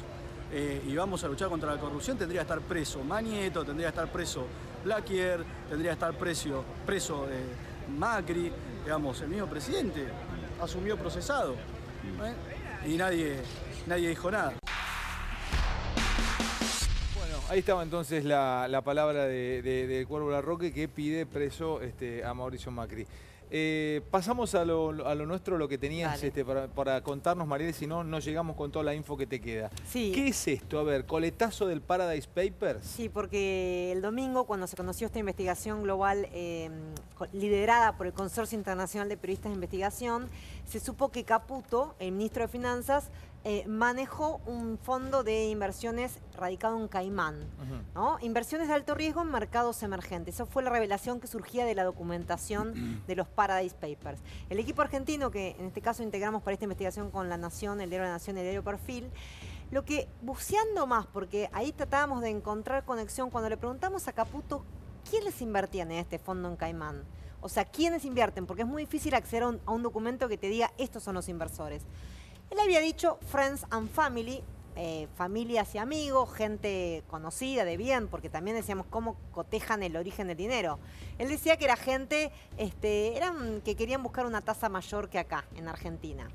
y vamos a luchar contra la corrupción, tendría que estar preso Manieto, tendría que estar preso Blaquier, tendría que estar preso Macri, digamos, el mismo presidente asumió procesado y nadie dijo nada. Bueno, ahí estaba entonces la palabra de Cuervo Larroque que pide preso a Mauricio Macri. Pasamos a lo nuestro, lo que tenías para contarnos, Mariel, si no, no llegamos con toda la info que te queda. Sí. ¿Qué es esto? A ver, coletazo del Paradise Papers. Sí, porque el domingo, cuando se conoció esta investigación global liderada por el Consorcio Internacional de Periodistas de Investigación, se supo que Caputo, el ministro de Finanzas, manejó un fondo de inversiones radicado en Caimán, ¿no? Inversiones de alto riesgo en mercados emergentes. Esa fue la revelación que surgía de la documentación de los Paradise Papers. El equipo argentino, que en este caso integramos para esta investigación con La Nación, el diario La Nación y el diario Perfil, lo que, buceando más, porque ahí tratábamos de encontrar conexión, cuando le preguntamos a Caputo quiénes invertían en este fondo en Caimán, o sea, quiénes invierten, porque es muy difícil acceder a un documento que te diga estos son los inversores. Él había dicho Friends and Family, familias y amigos, gente conocida de bien, porque también decíamos cómo cotejan el origen del dinero. Él decía que era gente que querían buscar una tasa mayor que acá, en Argentina.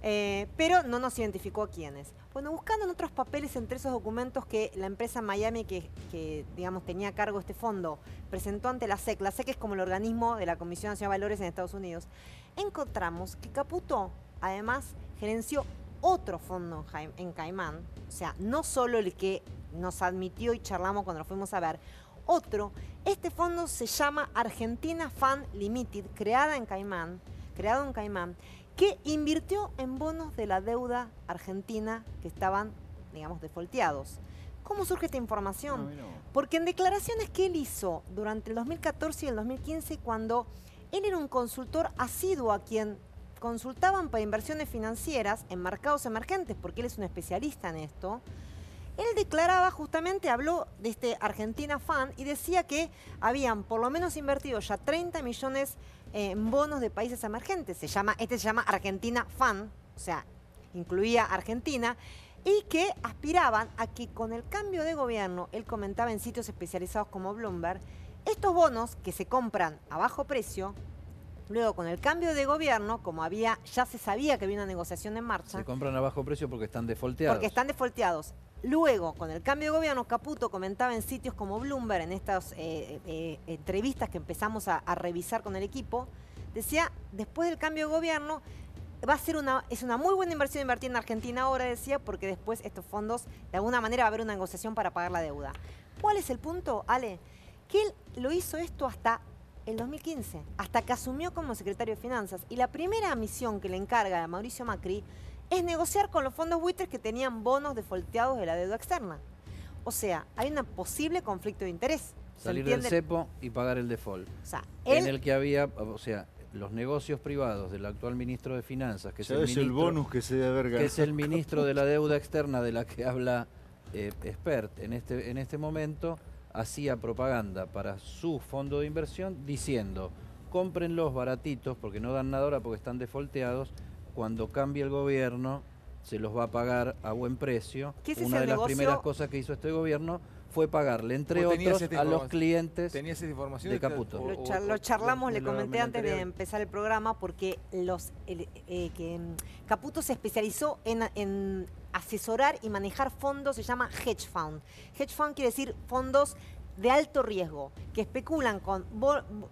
Pero no nos identificó a quiénes. Bueno, buscando en otros papeles entre esos documentos que la empresa Miami, que digamos tenía a cargo este fondo, presentó ante la SEC. La SEC es como el organismo de la Comisión Nacional de Valores en Estados Unidos. Encontramos que Caputo, además, gerenció otro fondo en Caimán, o sea, no solo el que nos admitió y charlamos cuando lo fuimos a ver, otro. Este fondo se llama Argentina Fund Limited, creado en Caimán, que invirtió en bonos de la deuda argentina que estaban, digamos, defaulteados. ¿Cómo surge esta información? Porque en declaraciones que él hizo durante el 2014 y el 2015, cuando él era un consultor asiduo a quien consultaban para inversiones financieras en mercados emergentes, porque él es un especialista en esto, Él declaraba justamente, habló de este Argentina Fan y decía que habían por lo menos invertido ya 30 millones en bonos de países emergentes. Se llama Argentina Fan, o sea, incluía Argentina, y que aspiraban a que con el cambio de gobierno, él comentaba en sitios especializados como Bloomberg, estos bonos que se compran a bajo precio, luego con el cambio de gobierno, como ya se sabía que había una negociación en marcha. Se compran a bajo precio porque están defolteados. Porque están defolteados. Luego, con el cambio de gobierno, Caputo comentaba en sitios como Bloomberg, en estas entrevistas que empezamos a revisar con el equipo, decía, después del cambio de gobierno, es una muy buena inversión invertir en Argentina ahora, decía, porque después estos fondos, de alguna manera, va a haber una negociación para pagar la deuda. ¿Cuál es el punto, Ale? Que él lo hizo esto hasta el 2015, hasta que asumió como secretario de Finanzas. Y la primera misión que le encarga a Mauricio Macri es negociar con los fondos buitres que tenían bonos defolteados de la deuda externa. O sea, hay un posible conflicto de interés. Salir del cepo y pagar el default. O sea, en el que había, o sea, los negocios privados del actual ministro de Finanzas, que es el bonus que se debe haber ganado. Que es el ministro de la deuda externa de la que habla Expert en este momento, hacía propaganda para su fondo de inversión diciendo, cómprenlos baratitos porque no dan nada ahora porque están defolteados, cuando cambie el gobierno se los va a pagar a buen precio. Una de las primeras cosas que hizo este gobierno fue pagarle, entre otros, a los clientes de Caputo. Lo charlamos, le comenté antes de empezar el programa, porque Caputo se especializó en asesorar y manejar fondos, se llama hedge fund. Hedge fund quiere decir fondos de alto riesgo, que especulan con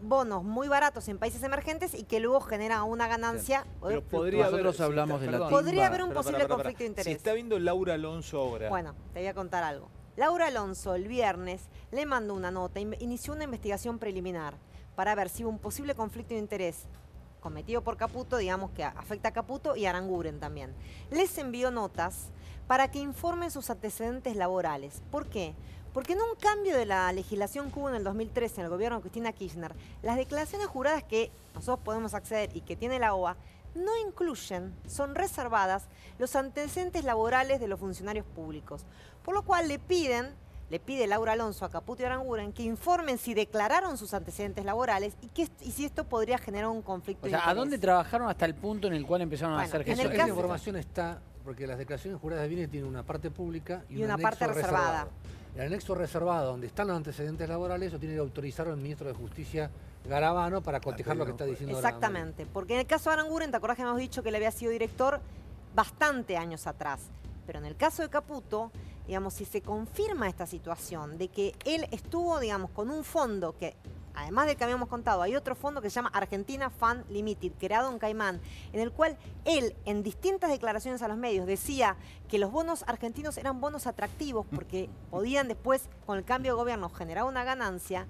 bonos muy baratos en países emergentes y que luego generan una ganancia. Pero nosotros hablamos de la timba. Podría haber un posible conflicto de interés. Si está viendo Laura Alonso ahora. Bueno, te voy a contar algo. Laura Alonso el viernes le mandó una nota, inició una investigación preliminar para ver si hubo un posible conflicto de interés cometido por Caputo, digamos que afecta a Caputo y a Aranguren también. Les envió notas para que informen sus antecedentes laborales. ¿Por qué? Porque en un cambio de la legislación que hubo en el 2013 en el gobierno de Cristina Kirchner, las declaraciones juradas que nosotros podemos acceder y que tiene la OA no incluyen, son reservadas, los antecedentes laborales de los funcionarios públicos. Por lo cual le pide Laura Alonso a Caputo y Aranguren que informen si declararon sus antecedentes laborales y si esto podría generar un conflicto de interés. ¿A dónde trabajaron hasta el punto en el cual empezaron a hacer gestiones? Esa información está, porque las declaraciones juradas de bienes tienen una parte pública y una parte reservada. El anexo reservado, donde están los antecedentes laborales, eso tiene que autorizar al ministro de Justicia Garabano para cotejar lo que está diciendo. Exactamente, porque en el caso de Aranguren, ¿te acordás que hemos dicho que él había sido director bastante años atrás? Pero en el caso de Caputo, digamos, si se confirma esta situación de que él estuvo, digamos, con un fondo que, además del que habíamos contado, hay otro fondo que se llama Argentina Fund Limited, creado en Caimán, en el cual él, en distintas declaraciones a los medios, decía que los bonos argentinos eran bonos atractivos porque podían después, con el cambio de gobierno, generar una ganancia.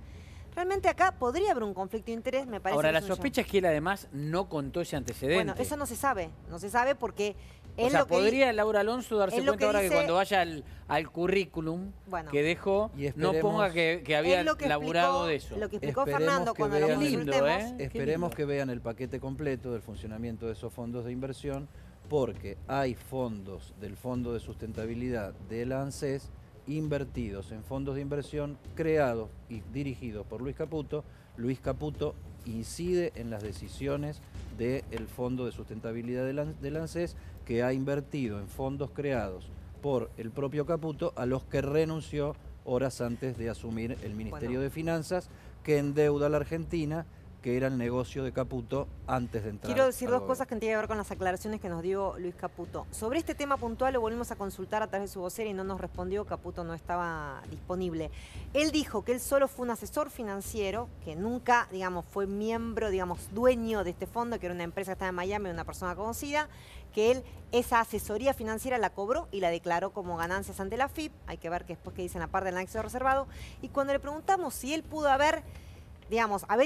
Realmente acá podría haber un conflicto de interés, me parece. Ahora, la sospecha es que él además no contó ese antecedente. Bueno, eso no se sabe porque... O sea, ¿podría Laura Alonso darse cuenta ahora que cuando vaya al currículum que dejó, no ponga que había laburado de eso? Lo que explicó Fernando cuando lo consultemos. Esperemos que vean el paquete completo del funcionamiento de esos fondos de inversión, porque hay fondos del Fondo de Sustentabilidad de la ANSES invertidos en fondos de inversión creados y dirigidos por Luis Caputo. Luis Caputo incide en las decisiones del Fondo de Sustentabilidad de la ANSES, que ha invertido en fondos creados por el propio Caputo, a los que renunció horas antes de asumir el Ministerio de Finanzas, que endeuda a la Argentina, que era el negocio de Caputo antes de entrar. Quiero decir dos cosas que tienen que ver con las aclaraciones que nos dio Luis Caputo. Sobre este tema puntual lo volvimos a consultar a través de su vocera y no nos respondió, Caputo no estaba disponible. Él dijo que él solo fue un asesor financiero, que nunca, digamos, fue miembro, digamos, dueño de este fondo, que era una empresa que estaba en Miami, una persona conocida, que él esa asesoría financiera la cobró y la declaró como ganancias ante la AFIP. Hay que ver que después que dicen la parte del anexo reservado. Y cuando le preguntamos si él pudo haber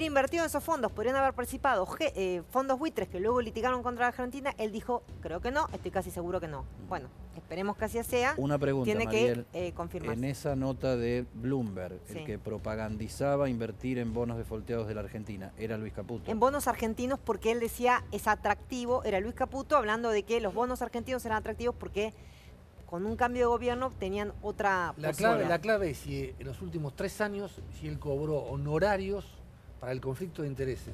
invertido en esos fondos, podrían haber participado fondos buitres que luego litigaron contra la Argentina, él dijo, creo que no, estoy casi seguro que no. Bueno, esperemos que así sea. Una pregunta, tiene Mariel, que confirmarse. En esa nota de Bloomberg, el que propagandizaba invertir en bonos defolteados de la Argentina, ¿era Luis Caputo? En bonos argentinos, porque él decía es atractivo, era Luis Caputo hablando de que los bonos argentinos eran atractivos porque con un cambio de gobierno tenían otra La postura. clave es si en los últimos 3 años, si él cobró honorarios para el conflicto de intereses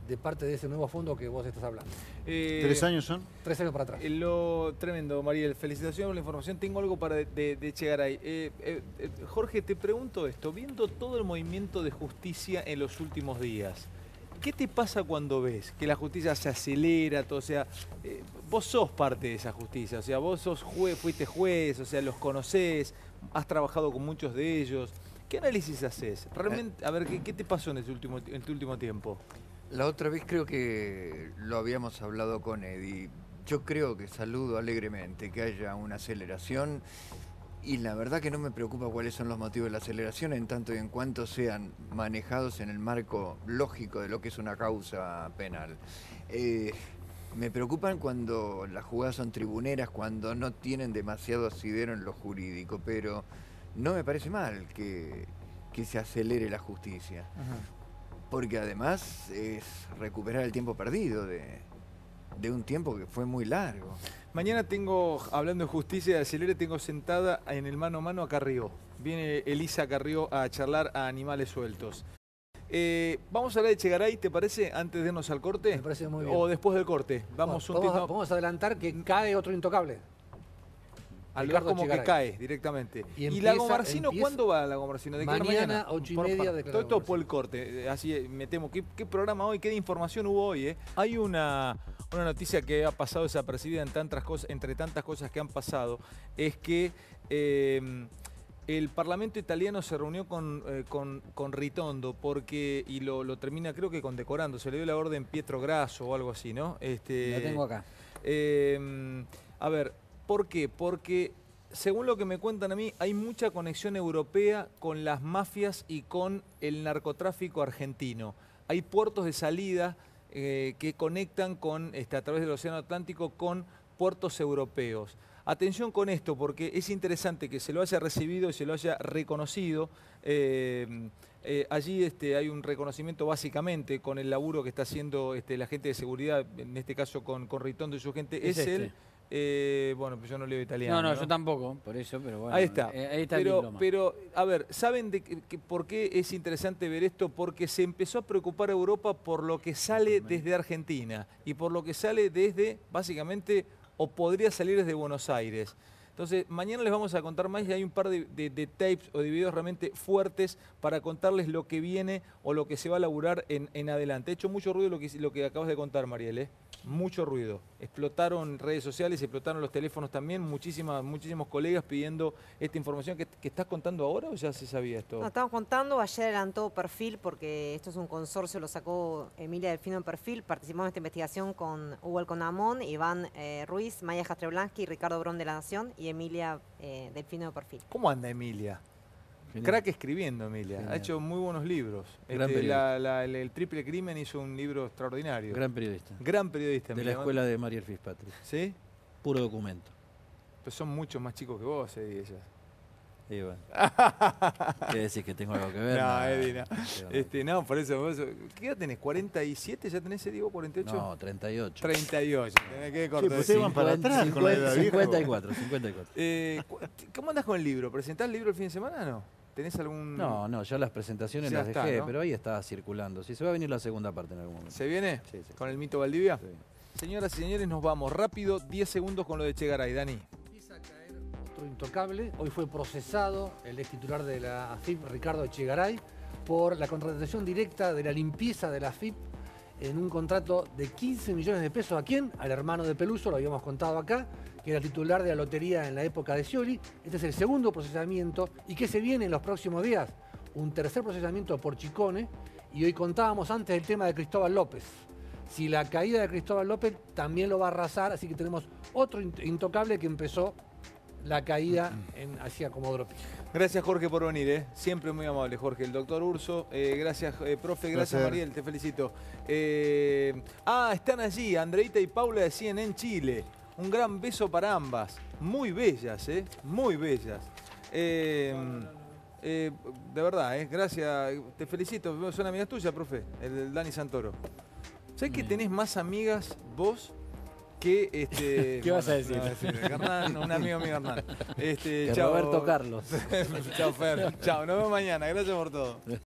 de parte de ese nuevo fondo que vos estás hablando. 3 años son. 3 años para atrás. Lo tremendo, Mariel. Felicitaciones por la información. Tengo algo para de Echegaray. Jorge, te pregunto esto. Viendo todo el movimiento de justicia en los últimos días, ¿qué te pasa cuando ves que la justicia se acelera? Todo, o sea, vos sos parte de esa justicia. O sea, vos sos fuiste juez, o sea, los conocés, has trabajado con muchos de ellos. ¿Qué análisis haces? Realmente, a ver, ¿qué te pasó en tu último tiempo? La otra vez creo que lo habíamos hablado con Eddie. Yo creo que saludo alegremente que haya una aceleración y la verdad que no me preocupa cuáles son los motivos de la aceleración en tanto y en cuanto sean manejados en el marco lógico de lo que es una causa penal. Me preocupan cuando las jugadas son tribuneras, cuando no tienen demasiado asidero en lo jurídico, pero no me parece mal que se acelere la justicia. Ajá. Porque además es recuperar el tiempo perdido de un tiempo que fue muy largo. Mañana tengo, hablando de justicia de acelere, tengo sentada en el mano a mano a Carrió. Viene Elisa Carrió a charlar a animales sueltos. Vamos a hablar de Echegaray, ¿te parece? Antes de irnos al corte. Me parece muy bien. O después del corte. Vamos Vamos a adelantar que cae otro intocable. al ver Ricardo como que Echegaray. cae directamente. Y ¿Y empieza- Lago Marcino empieza- cuándo va Lago Marcino? ¿De qué hora Mañana, 8:30 de Todo esto por el corte. Así me temo. ¿Qué programa hoy? ¿Qué de información hubo hoy? Hay una noticia que ha pasado desapercibida entre tantas cosas que han pasado. Es que el Parlamento italiano se reunió con Ritondo y lo termina creo que condecorando. Se le dio la orden Pietro Grasso o algo así, ¿no? La tengo acá. A ver, ¿por qué? Porque según lo que me cuentan a mí, hay mucha conexión europea con las mafias y con el narcotráfico argentino. Hay puertos de salida que conectan a través del Océano Atlántico con puertos europeos. Atención con esto, porque es interesante que se lo haya recibido y se lo haya reconocido. Allí hay un reconocimiento básicamente con el laburo que está haciendo la gente de seguridad, en este caso con Ritondo y su gente. Es este. Bueno, pues yo no leo italiano. No, yo tampoco, por eso, pero bueno. Ahí está. Ahí está el diploma. Pero, a ver, ¿saben por qué es interesante ver esto? Porque se empezó a preocupar a Europa por lo que sale desde Argentina y por lo que sale desde, básicamente, o podría salir desde Buenos Aires. Entonces, mañana les vamos a contar más y hay un par de tapes o de videos realmente fuertes para contarles lo que viene o lo que se va a laburar en adelante. Ha hecho mucho ruido lo que acabas de contar, Mariel, ¿eh? Mucho ruido. Explotaron redes sociales, explotaron los teléfonos también, muchísimos colegas pidiendo esta información. ¿Que estás contando ahora o ya se sabía esto? No, estamos contando, ayer adelantó Perfil, porque esto es un consorcio, lo sacó Emilia Delfino en Perfil, participamos en esta investigación con Hugo Alconamón, Iván Ruiz, Maya Jastreblansky, Ricardo Brón de La Nación y Emilia Delfino de Perfil. ¿Cómo anda Emilia? Genial. Crack escribiendo, Emilia. Genial. Ha hecho muy buenos libros. Gran periodista. El Triple Crimen hizo un libro extraordinario. Gran periodista. Gran periodista, De la Emilia. escuela de Mariel Fitzpatrick. ¿Sí? Puro documento. Pues son muchos más chicos que vos, Eddie, ellas. Y bueno. ¿Qué decís? ¿Que tengo algo que ver? No, Nada. Eddie, no. No, por eso. ¿Qué edad tenés? ¿47 ya tenés, Diego? ¿48? No, 38. 38. Tenés que Sí, cortar. pues ustedes van para atrás con la edad, viejo. 54. ¿Cómo andás con el libro? ¿Presentás el libro el fin de semana o no? ¿Tenés algún...? No, ya las presentaciones Ya las está, dejé, ¿no? pero ahí está circulando. Sí, se va a venir la segunda parte en algún momento. ¿Se viene? Sí. ¿Con el mito Valdivia? Sí. Señoras y señores, nos vamos. Rápido, 10 segundos con lo de Echegaray. Dani. Empieza a caer otro intocable. Hoy fue procesado el ex titular de la AFIP, Ricardo Echegaray, por la contratación directa de la limpieza de la AFIP en un contrato de 15 millones de pesos. ¿A quién? Al hermano de Peluso, lo habíamos contado acá, que era titular de la lotería en la época de Scioli. Este es el segundo procesamiento. ¿Y qué se viene en los próximos días? Un tercer procesamiento por Chicone. Y hoy contábamos antes el tema de Cristóbal López. Si la caída de Cristóbal López también lo va a arrasar, así que tenemos otro intocable que empezó la caída hacia Comodoro Pi. Gracias, Jorge, por venir, ¿eh? Siempre muy amable, Jorge. El doctor Urso, gracias, profe, gracias, Placer. Mariel, te felicito. Están allí, Andreita y Paula de CNN Chile. Un gran beso para ambas. Muy bellas, ¿eh? Muy bellas. De verdad, gracias, te felicito. Son amigas tuyas, profe, el Dani Santoro. ¿Sabés que tenés más amigas vos que ¿Qué vas a decir? No, Hernán, un amigo mío, Hernán. Que Chao. Roberto Carlos. Chao, Fer. Chao, nos vemos mañana. Gracias por todo.